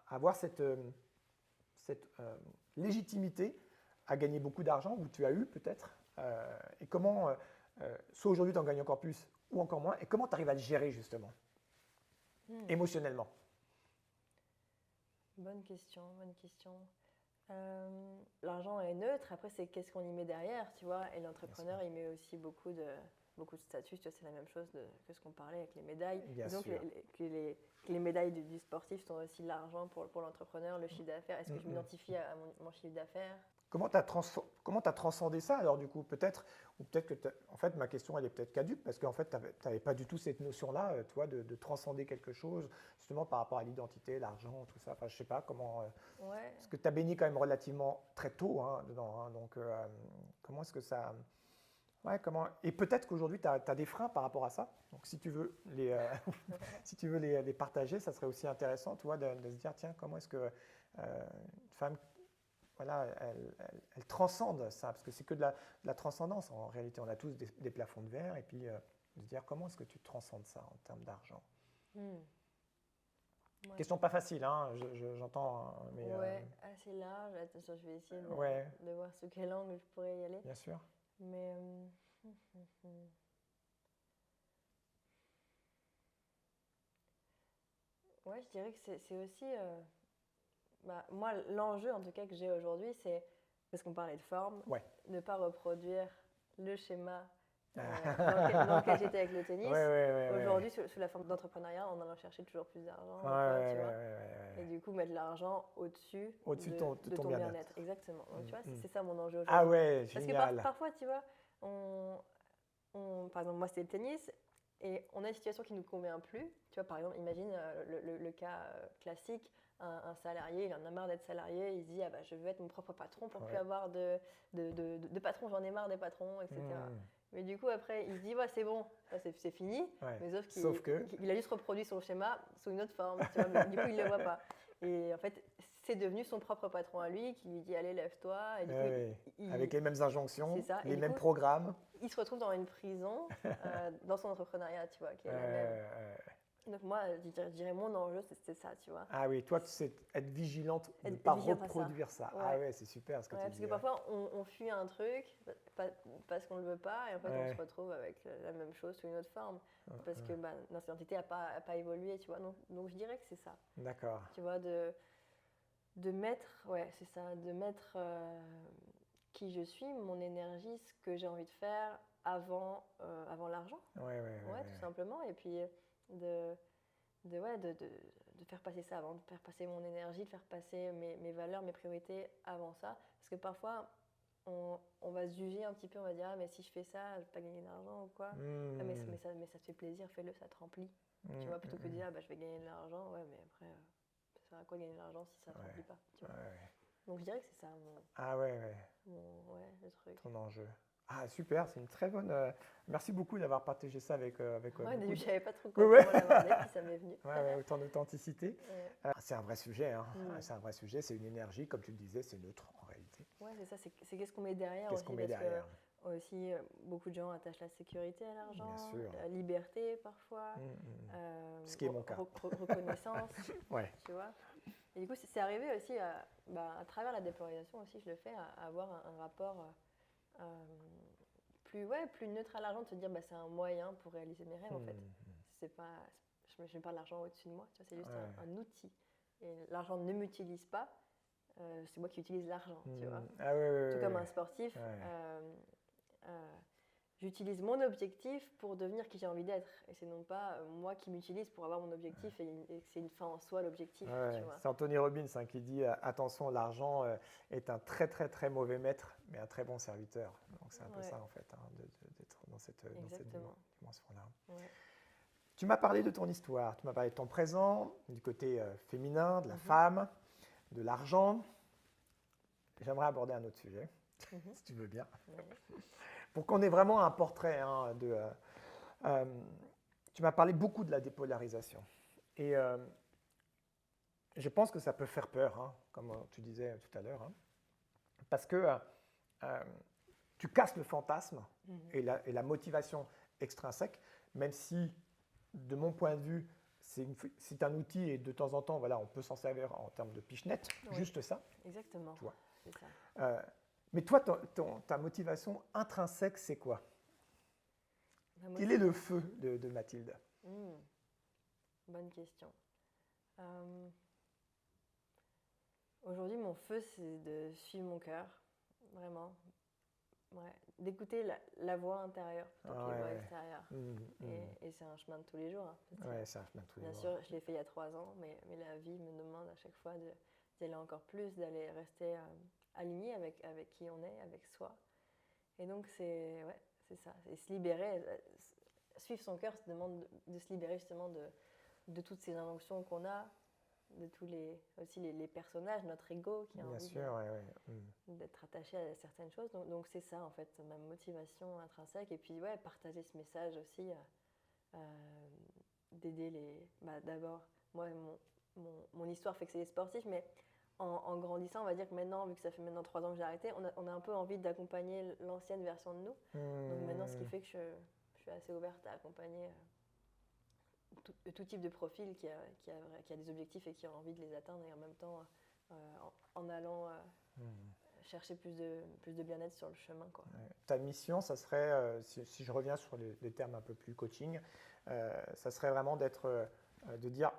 avoir cette légitimité à gagner beaucoup d'argent, ou tu as eu peut-être, et comment, soit aujourd'hui tu en gagnes encore plus ou encore moins, et comment tu arrives à le gérer justement, émotionnellement? Bonne question, bonne question. L'argent est neutre, après c'est qu'est-ce qu'on y met derrière, tu vois, et l'entrepreneur il met aussi beaucoup de statut, tu vois, c'est la même chose que ce qu'on parlait avec les médailles. Donc les médailles du sportif sont aussi l'argent pour l'entrepreneur, le chiffre d'affaires. Est-ce que je m'identifie à mon chiffre d'affaires? Comment tu as transcendé ça alors du coup, peut-être, ou peut-être que en fait ma question elle est peut-être caduque parce qu'en fait tu n'avais pas du tout cette notion-là, toi, de transcender quelque chose justement par rapport à l'identité, l'argent, tout ça. Enfin, je sais pas comment. Parce que tu as baigné quand même relativement très tôt dedans, hein, donc comment est-ce que ça. Ouais, comment. Et peut-être qu'aujourd'hui tu as des freins par rapport à ça. Donc si tu veux si tu veux les partager, ça serait aussi intéressant, tu vois, de se dire tiens, comment est-ce que une femme, voilà, elle transcende ça, parce que c'est que de la transcendance. En réalité, on a tous des plafonds de verre, et puis de se dire comment est-ce que tu transcendes ça en termes d'argent. Ouais. Question pas facile, hein, j'entends. Mais, assez large. Attention, je vais essayer de voir sous quel angle je pourrais y aller. Bien sûr. Mais ouais, je dirais que c'est aussi. Moi, l'enjeu en tout cas que j'ai aujourd'hui, c'est, parce qu'on parlait de forme, ne pas reproduire le schéma dans lequel j'étais avec le tennis. Aujourd'hui, sous la forme d'entrepreneuriat, on allant chercher toujours plus d'argent. Et du coup, mettre l'argent au-dessus de ton bien-être. Exactement. Donc, tu vois, c'est ça mon enjeu aujourd'hui. Ah ouais, parce génial. que parfois, tu vois, par exemple, moi, c'était le tennis. Et on a une situation qui ne nous convient plus. Tu vois, par exemple, imagine le cas classique, un salarié, il en a marre d'être salarié, il se dit je veux être mon propre patron pour plus avoir de patron, j'en ai marre des patrons, etc. Mais du coup, après, il se dit c'est bon, ça, c'est fini. Mais sauf qu'il a juste reproduit son schéma sous une autre forme. Tu vois, mais du coup, il ne le voit pas. Et en fait, c'est devenu son propre patron à lui qui lui dit allez, lève-toi. Et du coup, avec les mêmes injonctions, les mêmes coup, programmes. Il se retrouve dans une prison dans son entrepreneuriat, tu vois, qui est la même. Donc moi, je dirais mon enjeu, c'est ça, tu vois. Ah oui, toi, c'est être vigilante de ne pas reproduire ça. Ah ouais, c'est super ce que tu dis. Parce que parfois, on fuit un truc parce qu'on ne le veut pas, et en fait, on se retrouve avec la même chose sous une autre forme. Parce que notre identité n'a pas évolué, tu vois. Donc je dirais que c'est ça. D'accord. Tu vois, de mettre, c'est ça, de mettre qui je suis, mon énergie, ce que j'ai envie de faire avant l'argent. Tout simplement. Et puis de faire passer ça avant, de faire passer mon énergie, de faire passer mes valeurs, mes priorités avant ça. Parce que parfois, on va se juger un petit peu, on va dire mais si je fais ça, je vais pas gagner d'argent ou quoi. Mais ça te fait plaisir, fais-le, ça te remplit. Tu vois, plutôt que de dire je vais gagner de l'argent, mais après, ça sert à quoi gagner de l'argent si ça ne te remplit pas, tu vois. Donc je dirais que c'est ça le truc. Ton enjeu. Ah super, c'est une très bonne. Merci beaucoup d'avoir partagé ça avec. Je savais pas trop comment l'aborder, puis ça m'est venu. Autant d'authenticité. C'est un vrai sujet. Hein. C'est un vrai sujet. C'est une énergie, comme tu le disais, c'est neutre en réalité. C'est ça. C'est qu'est-ce qu'on met derrière. Qu'est-ce qu'on met derrière. Aussi, beaucoup de gens attachent la sécurité à l'argent, la liberté parfois. Ce qui est mon cas. Reconnaissance. Tu vois. Et du coup, c'est arrivé aussi à travers la dépolarisation aussi, je le fais, à avoir un rapport plus neutre à l'argent, de se dire c'est un moyen pour réaliser mes rêves en fait. C'est pas, je ne mets pas l'argent au-dessus de moi, tu vois, c'est juste un outil. Et l'argent ne m'utilise pas, c'est moi qui utilise l'argent, tu vois. Tout comme un sportif, j'utilise mon objectif pour devenir qui j'ai envie d'être. Et c'est non pas moi qui m'utilise pour avoir mon objectif et que c'est une fin en soi l'objectif. Tu vois. C'est Anthony Robbins qui dit attention, l'argent est un très très très mauvais maître, mais un très bon serviteur. Donc c'est un peu ça en fait, d'être dans cette dimension-là. Tu m'as parlé de ton histoire, tu m'as parlé de ton présent, du côté féminin, de la femme, de l'argent. J'aimerais aborder un autre sujet. si tu veux bien. Ouais. Pour qu'on ait vraiment un portrait tu m'as parlé beaucoup de la dépolarisation. Et je pense que ça peut faire peur, hein, comme tu disais tout à l'heure, hein, parce que euh, tu casses le fantasme et la motivation extrinsèque, même si, de mon point de vue, c'est un outil et de temps en temps, voilà, on peut s'en servir en termes de pichenette, Oui. juste ça. Exactement, Tu vois. c'est ça. Mais toi, ta motivation intrinsèque, c'est quoi? Quel est le feu de Mathilde? Bonne question. Aujourd'hui, mon feu, c'est de suivre mon cœur, vraiment. Ouais. D'écouter la voix intérieure plutôt que les voix extérieures. Et c'est un chemin de tous les jours. Hein, ouais, c'est un chemin de tous les jours. Bien sûr, je l'ai fait il y a 3 ans, mais la vie me demande à chaque fois d'y aller encore plus, d'aller rester aligné avec qui on est, avec soi. Et donc, c'est ça. Et se libérer, suivre son cœur, ça demande de se libérer justement de toutes ces injonctions qu'on a, de tous aussi les personnages, notre ego qui a envie d'être attaché à certaines choses. Donc c'est ça en fait, ma motivation intrinsèque. Et puis partager ce message aussi, d'aider d'abord, moi mon histoire fait que c'est les sportifs, mais en grandissant, on va dire que maintenant, vu que ça fait maintenant 3 ans que j'ai arrêté, on a un peu envie d'accompagner l'ancienne version de nous. Donc maintenant, ce qui fait que je suis assez ouverte à accompagner tout type de profil qui a des objectifs et qui a envie de les atteindre, et en même temps en allant chercher plus de bien-être sur le chemin, quoi. Ouais. Ta mission, ça serait, si je reviens sur les termes un peu plus coaching, ça serait vraiment de dire,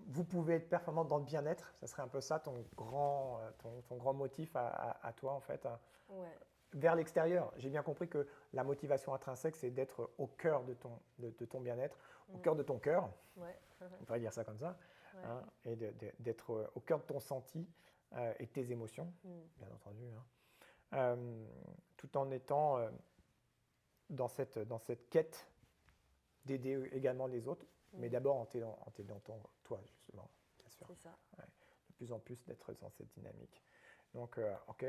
vous pouvez être performant dans le bien-être, ça serait un peu ça ton grand motif à toi en fait. Ouais. Vers l'extérieur, j'ai bien compris que la motivation intrinsèque, c'est d'être au cœur de ton bien-être, au cœur de ton cœur, on pourrait dire ça comme ça, hein, et d'être au cœur de ton senti et de tes émotions, bien entendu, hein, tout en étant dans cette quête d'aider également les autres, mais d'abord en t'aidant toi, justement, bien sûr. C'est ça. Ouais, de plus en plus d'être dans cette dynamique. Donc, ok,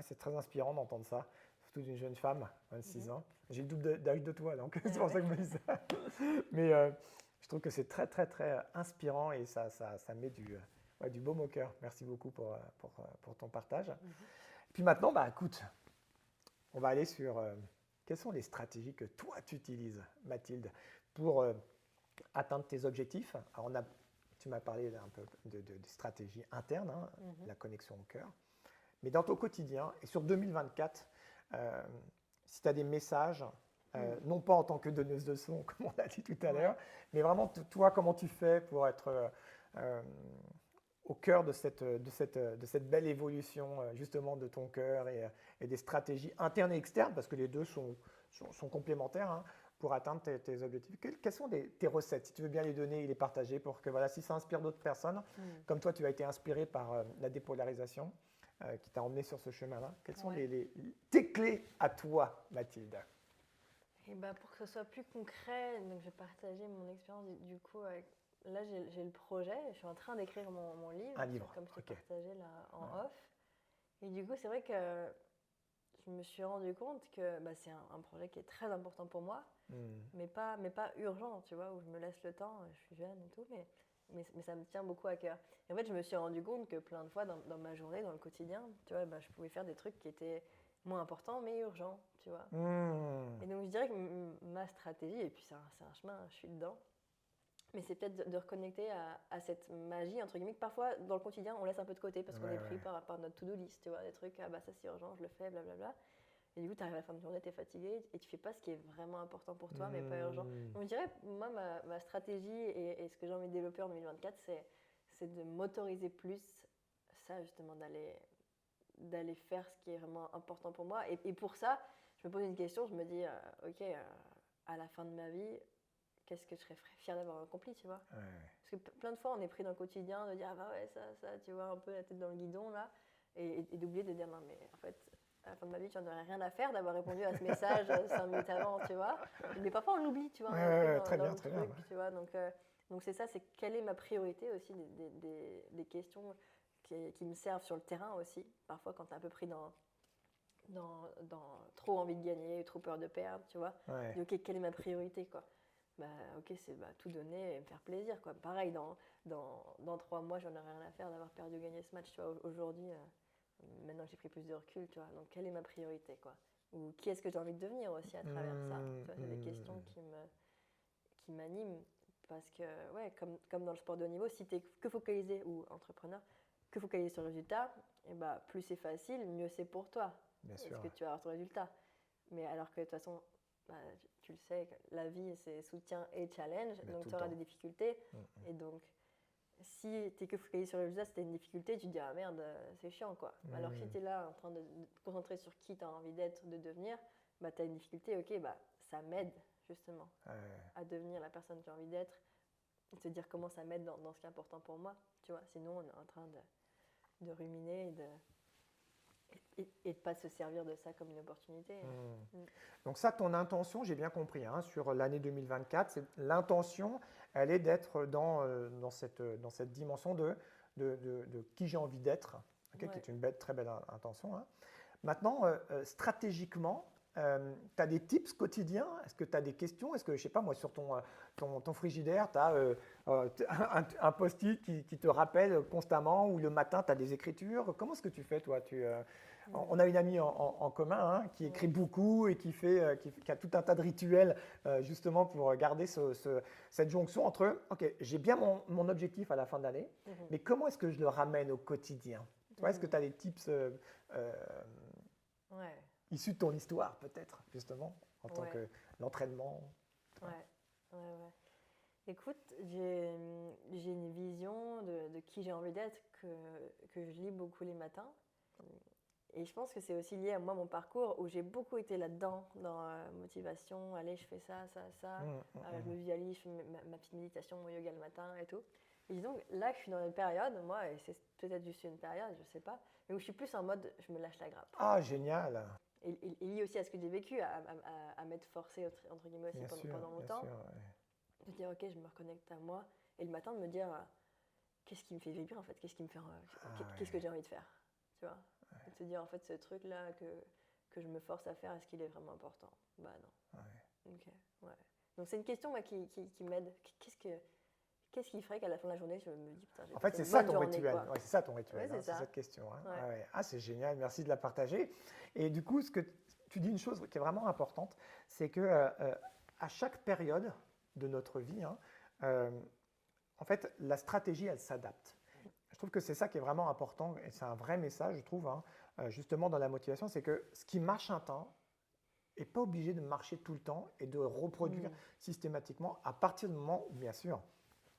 c'est très inspirant d'entendre ça, surtout d'une jeune femme, 26 ans. J'ai le double d'âge de toi, donc c'est pour ça que je me dis ça. Mais je trouve que c'est très, très, très inspirant et ça met du baume au cœur. Merci beaucoup pour ton partage. Puis maintenant, écoute, on va aller sur quelles sont les stratégies que toi tu utilises, Mathilde, pour atteindre tes objectifs. Alors, tu m'as parlé un peu de stratégies internes, hein, la connexion au cœur. Mais dans ton quotidien, et sur 2024, si tu as des messages, non pas en tant que donneuse de son, comme on a dit tout à l'heure, mais vraiment, toi, comment tu fais pour être au cœur de cette belle évolution, justement, de ton cœur et des stratégies internes et externes, parce que les deux sont complémentaires, hein, pour atteindre tes objectifs. Quelles sont tes recettes, si tu veux bien les donner et les partager, pour que, si ça inspire d'autres personnes, comme toi, tu as été inspiré par la dépolarisation, qui t'a emmené sur ce chemin-là. Quelles sont tes clés à toi, Mathilde? Et pour que ce soit plus concret, donc je vais partager mon expérience du coup. Là, j'ai le projet, je suis en train d'écrire mon livre. Un livre, comme je t'ai partagé là en off. Et du coup, c'est vrai que je me suis rendu compte que c'est un projet qui est très important pour moi, mais pas urgent, tu vois, où je me laisse le temps, je suis jeune et tout, mais ça me tient beaucoup à cœur. Et en fait, je me suis rendu compte que plein de fois dans ma journée, dans le quotidien, tu vois, je pouvais faire des trucs qui étaient moins importants, mais urgents, tu vois. Et donc, je dirais que ma stratégie, et puis c'est un chemin, je suis dedans, mais c'est peut-être de reconnecter à cette magie, entre guillemets, que parfois, dans le quotidien, on laisse un peu de côté, parce qu'on est pris par notre to-do list, tu vois, des trucs, ça c'est urgent, je le fais, blablabla. Et du coup, tu arrives à la fin de journée, tu es fatigué et tu fais pas ce qui est vraiment important pour toi, mais pas urgent. Donc, je dirais, moi, ma stratégie et ce que j'ai envie de développer en 2024, c'est de m'autoriser plus ça, justement, d'aller faire ce qui est vraiment important pour moi. Et pour ça, je me pose une question, je me dis, ok, à la fin de ma vie, qu'est-ce que je serais fière d'avoir accompli, tu vois. Parce que plein de fois, on est pris dans le quotidien de dire, ça, tu vois, un peu la tête dans le guidon, là, et d'oublier de dire, non, mais en fait, à la fin de ma vie, tu n'en aurais rien à faire d'avoir répondu à ce message 5 minutes avant, tu vois. Mais parfois, on l'oublie, tu vois. Très bien. Tu vois. Donc c'est ça, c'est quelle est ma priorité aussi des questions. qui me servent sur le terrain aussi. Parfois, quand tu es un peu pris dans trop envie de gagner, trop peur de perdre, tu vois. Ouais. Je dis, ok, quelle est ma priorité, quoi. Ok, c'est tout donner et me faire plaisir, quoi. Pareil, dans 3 mois, j'en ai rien à faire d'avoir perdu ou gagné ce match, tu vois. Aujourd'hui, maintenant que j'ai pris plus de recul, tu vois. Donc, quelle est ma priorité, quoi. Ou qui est-ce que j'ai envie de devenir aussi à travers ça. Tu vois, c'est des questions qui m'animent. Parce que, ouais, comme dans le sport de haut niveau, si tu es que focalisé, ou entrepreneur, que focalisé sur le résultat, et plus c'est facile, mieux c'est pour toi. Bien Est-ce sûr. que tu vas avoir ton résultat? Mais alors que de toute façon, tu le sais, la vie c'est soutien et challenge, Mais donc tout tu le auras temps. des difficultés. Et donc, si tu es que focalisé sur le résultat, si tu as une difficulté, tu te dis ah merde, c'est chiant quoi. Alors que si tu es là en train de te concentrer sur qui tu as envie d'être, de devenir, tu as une difficulté, ok, ça m'aide justement à devenir la personne que j'ai envie d'être, et te dire comment ça m'aide dans ce qui est important pour moi, tu vois. Sinon, on est en train de ruminer et de pas se servir de ça comme une opportunité. Donc ça, ton intention, j'ai bien compris, hein, sur l'année 2024, l'intention, elle est d'être dans cette dimension de qui j'ai envie d'être, okay, qui est une très belle intention. Hein. Maintenant, stratégiquement, tu as des tips quotidiens? Est-ce que tu as des questions? Est-ce que, je ne sais pas, moi, sur ton frigidaire, tu as un post-it qui te rappelle constamment, ou le matin, tu as des écritures? Comment est-ce que tu fais, toi? On a une amie en commun, hein, qui écrit beaucoup et qui a tout un tas de rituels justement pour garder cette jonction entre ok, j'ai bien mon objectif à la fin de l'année, mais comment est-ce que je le ramène au quotidien? Est-ce que tu as des tips issus de ton histoire, peut-être, justement, en tant que l'entraînement? Ouais. Écoute, j'ai une vision de qui j'ai envie d'être que je lis beaucoup les matins. Et je pense que c'est aussi lié à moi, mon parcours, où j'ai beaucoup été là-dedans, dans motivation, allez, je fais ça. Je me visualise, je fais ma petite méditation, mon yoga le matin et tout. Et disons, là, je suis dans une période, moi, et c'est peut-être juste une période, je sais pas, mais où je suis plus en mode, je me lâche la grappe. Ah, génial! Et lié aussi à ce que j'ai vécu, à m'être forcée, entre guillemets, aussi pendant longtemps. Sûr, De dire, ok, je me reconnecte à moi, et le matin, de me dire, qu'est-ce qui me fait vibrer, en fait, qu'est-ce que j'ai envie de faire, tu vois. Et de se dire, en fait, ce truc-là que je me force à faire, est-ce qu'il est vraiment important? Non. Ok, ouais. Donc, c'est une question qui m'aide. Qu'est-ce qui ferait qu'à la fin de la journée, je me dis, putain, j'ai en fait, passé c'est une ça bonne ton journée, rituel. quoi. C'est ça ton rituel, Ouais, c'est cette question. Hein. Ouais. Ah, c'est génial, merci de la partager. Et du coup, tu dis une chose qui est vraiment importante, c'est que à chaque période de notre vie, hein, en fait, la stratégie, elle s'adapte. Je trouve que c'est ça qui est vraiment important, et c'est un vrai message, je trouve, hein, justement dans la motivation, c'est que ce qui marche un temps n'est pas obligé de marcher tout le temps et de reproduire systématiquement à partir du moment où, bien sûr,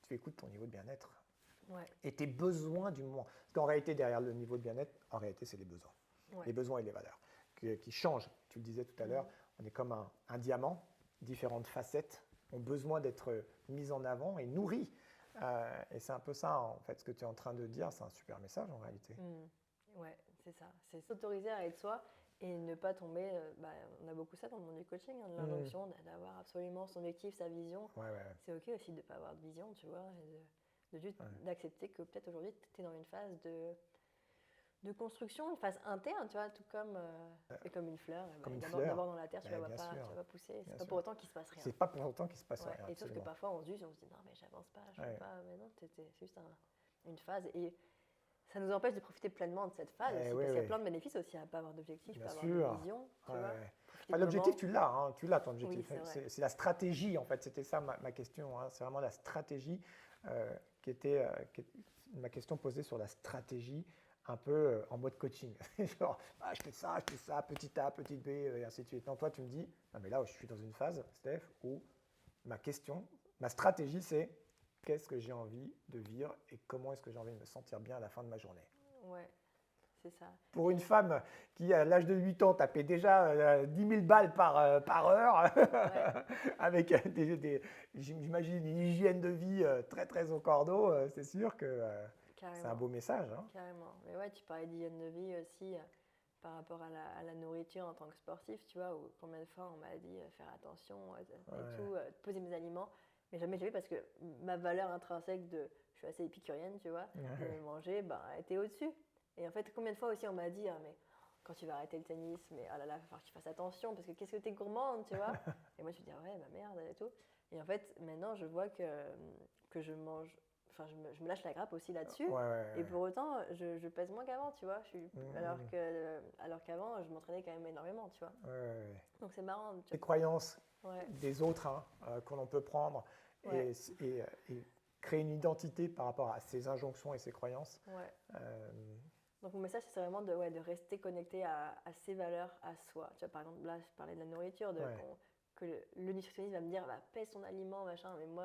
tu écoutes ton niveau de bien-être et tes besoins du moment. Parce qu'en réalité, derrière le niveau de bien-être, en réalité, c'est les besoins. Les besoins et les valeurs qui changent. Tu le disais tout à l'heure, on est comme un diamant, différentes facettes ont besoin d'être mises en avant et nourries. Et c'est un peu ça, en fait, ce que tu es en train de dire. C'est un super message, en réalité. Ouais, c'est ça. C'est s'autoriser à être soi et ne pas tomber. On a beaucoup ça dans le monde du coaching, hein, de l'injonction d'avoir absolument son objectif, sa vision. C'est OK aussi de ne pas avoir de vision, tu vois, et de juste d'accepter que peut-être aujourd'hui, tu es dans une phase de construction, une phase interne, tu vois, tout comme une fleur. D'abord dans la terre, tu ne la vois pas pousser. C'est pas pour autant qu'il se passe rien. C'est pas pour autant qu'il se passe rien. Et sauf que parfois, on se dit non, mais j'avance pas, je peux pas. Mais non, c'est juste une phase. Et ça nous empêche de profiter pleinement de cette phase aussi, parce qu'il y a plein de bénéfices aussi à ne pas avoir d'objectif, pas avoir de vision. Tu vois, l'objectif, tu l'as, hein, ton objectif. Oui, c'est la stratégie, en fait. C'était ça ma question. Hein. C'est vraiment la stratégie qui était ma question posée sur la stratégie, un peu en mode coaching. Genre, je fais ça, petit A, petit B, et ainsi de suite. Non, toi, tu me dis, mais là, je suis dans une phase, Steph, où ma stratégie, c'est qu'est-ce que j'ai envie de vivre et comment est-ce que j'ai envie de me sentir bien à la fin de ma journée. Ouais, c'est ça. Pour une femme qui, à l'âge de 8 ans, tapait déjà 10 000 balles par heure, avec j'imagine, une hygiène de vie très, très au cordeau, c'est sûr que c'est un beau message. Hein. Carrément. Mais ouais, tu parlais d'hygiène de vie aussi par rapport à la nourriture en tant que sportif, tu vois, où combien de fois on m'a dit faire attention et tout, poser mes aliments. Mais jamais je l'ai eu parce que ma valeur intrinsèque de je suis assez épicurienne, tu vois, de manger, bah, était au-dessus. Et en fait, combien de fois aussi on m'a dit, ah, mais quand tu vas arrêter le tennis, mais ah là là, il va falloir que tu fasses attention parce que qu'est-ce que t'es gourmande, tu vois. Et moi je me dis, ah ouais, bah merde et tout. Et en fait, maintenant je vois que je mange, enfin je me lâche la grappe aussi là-dessus. Et pour autant, je pèse moins qu'avant, tu vois. Alors qu'avant, je m'entraînais quand même énormément, tu vois. Donc c'est marrant. Les croyances des autres hein, qu'on peut prendre et créer une identité par rapport à ces injonctions et ces croyances. Donc mon message, c'est vraiment de rester connecté à ses valeurs, à soi. Tu vois, par exemple, là, je parlais de la nourriture, que le nutritionniste va me dire, bah, pèse ton aliment, machin. Mais moi,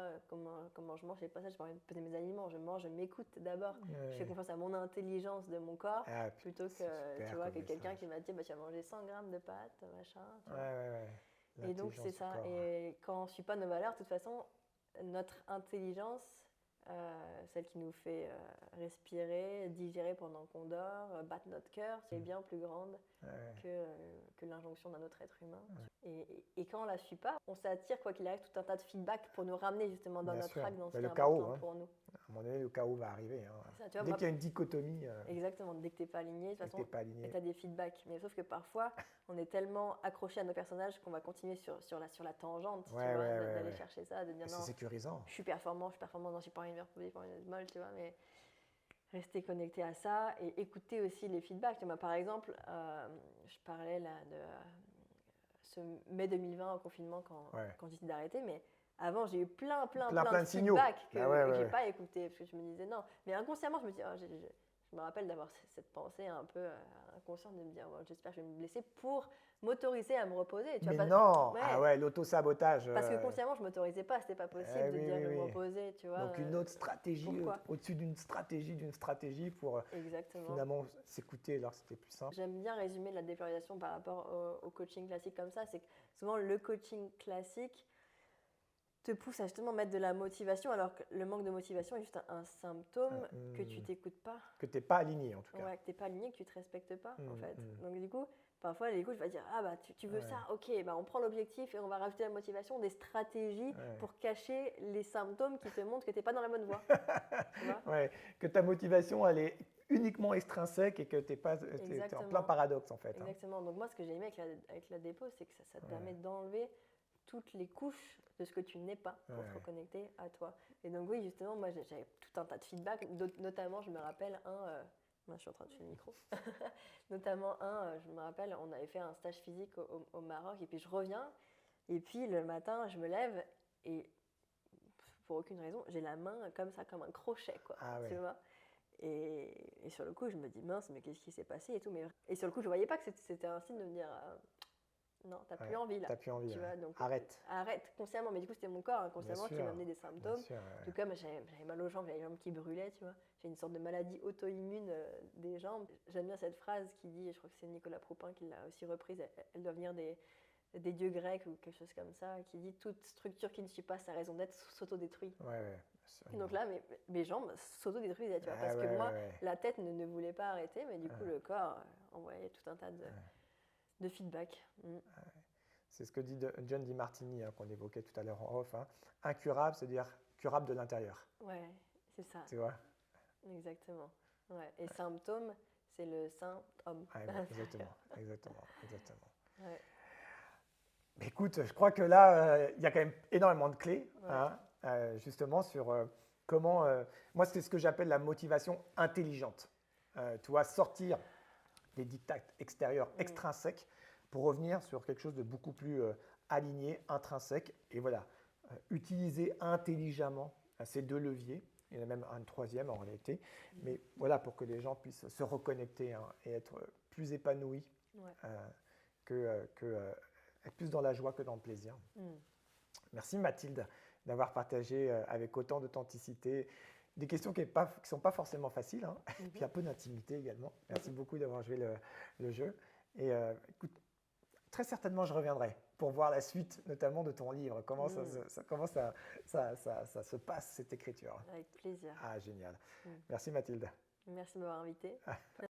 comment je mange, c'est pas ça, je parle de peser mes aliments. Je mange, je m'écoute d'abord. Je fais confiance à mon intelligence de mon corps, plutôt que, tu vois, que quelqu'un qui m'a dit, bah, tu vas manger 100 grammes de pâtes, machin. Tu vois. Et donc, c'est ça. Et quand on ne suit pas nos valeurs, de toute façon, notre intelligence, celle qui nous fait respirer, digérer pendant qu'on dort, battre notre cœur, c'est bien plus grande que l'injonction d'un autre être humain. Et quand on ne la suit pas, on s'attire, quoi qu'il arrive, tout un tas de feedback pour nous ramener justement dans notre axe, dans ce qui est important pour nous. À un moment donné, le chaos va arriver. Hein. Dès qu'il y a une dichotomie. Exactement, dès que tu n'es pas aligné, de toute façon, tu as des feedbacks. Mais sauf que parfois, on est tellement accroché à nos personnages qu'on va continuer sur la tangente, tu vois, d'aller chercher ça, de dire non, c'est sécurisant. Je suis performant, non, je suis pas une molle, tu vois, mais rester connecté à ça et écouter aussi les feedbacks. Tu vois, par exemple, je parlais là de ce mai 2020 au confinement quand j'ai décidé d'arrêter, mais avant, j'ai eu plein de feedbacks que j'ai pas écouté parce que je me disais non. Mais inconsciemment, je me dis, je me rappelle d'avoir cette pensée un peu inconsciente de me dire, j'espère que je vais me blesser pour m'autoriser à me reposer. Tu vois, non, l'auto-sabotage. Parce que consciemment, je ne m'autorisais pas, c'était pas possible de dire je vais me reposer, tu vois. Donc une autre stratégie, au-dessus d'une stratégie pour finalement s'écouter, alors c'était plus simple. J'aime bien résumer la dépolarisation par rapport au coaching classique comme ça, c'est que souvent le coaching classique te pousse à justement mettre de la motivation, alors que le manque de motivation est juste un symptôme que tu t'écoutes pas. Que tu n'es pas aligné en tout cas. Ouais, que tu n'es pas aligné, que tu ne te respectes pas en fait. Donc du coup, parfois les coachs vont dire, ah bah tu veux ça, ok, bah on prend l'objectif et on va rajouter la motivation, des stratégies pour cacher les symptômes qui te montrent que tu n'es pas dans la bonne voie. Tu vois que ta motivation elle est uniquement extrinsèque et que tu es en plein paradoxe en fait. Exactement, donc moi ce que j'ai aimé avec la dépôt, c'est que ça te permet d'enlever toutes les couches de ce que tu n'es pas pour te reconnecter à toi. Et donc oui, justement, moi j'avais tout un tas de feedback, notamment je me rappelle je suis en train de tuer le micro. Notamment je me rappelle, on avait fait un stage physique au Maroc et puis je reviens et puis le matin je me lève et pour aucune raison, j'ai la main comme ça, comme un crochet quoi, tu vois. Et sur le coup je me dis mince, mais qu'est-ce qui s'est passé et tout. Et sur le coup je voyais pas que c'était un signe de me dire non, t'as plus envie là. T'as plus envie. Tu vois, donc, arrête consciemment. Mais du coup, c'était mon corps inconsciemment qui m'amenait des symptômes. En tout cas, j'avais mal aux jambes, j'avais les jambes qui brûlaient, tu vois. J'ai une sorte de maladie auto-immune des jambes. J'aime bien cette phrase qui dit, je crois que c'est Nicolas Proupin qui l'a aussi reprise, elle doit venir des dieux grecs ou quelque chose comme ça, qui dit toute structure qui ne suit pas sa raison d'être s'autodétruit. Et donc là, mes jambes s'autodétruisaient, tu vois, parce que moi, la tête ne voulait pas arrêter, mais du coup, le corps envoyait tout un tas de feedback. C'est ce que dit John DiMartini, qu'on évoquait tout à l'heure en off. Incurable, c'est-à-dire curable de l'intérieur. Ouais, c'est ça. Tu vois ? Exactement. Et symptôme, c'est le symptôme. Exactement. Ouais. Mais écoute, je crois que là, il y a quand même énormément de clés, justement, sur comment... moi, c'est ce que j'appelle la motivation intelligente. Tu vois, sortir des dictats extérieurs extrinsèques pour revenir sur quelque chose de beaucoup plus aligné, intrinsèque. Et voilà, utiliser intelligemment ces deux leviers. Il y en a même un troisième en réalité. Mais voilà, pour que les gens puissent se reconnecter et être plus épanouis, être plus dans la joie que dans le plaisir. Merci Mathilde d'avoir partagé avec autant d'authenticité des questions qui ne sont pas forcément faciles, et puis un peu d'intimité également. Merci beaucoup d'avoir joué le jeu. Et écoute, très certainement, je reviendrai pour voir la suite, notamment de ton livre. Comment ça se passe, cette écriture. Avec plaisir. Ah, génial. Merci Mathilde. Merci de m'avoir invité.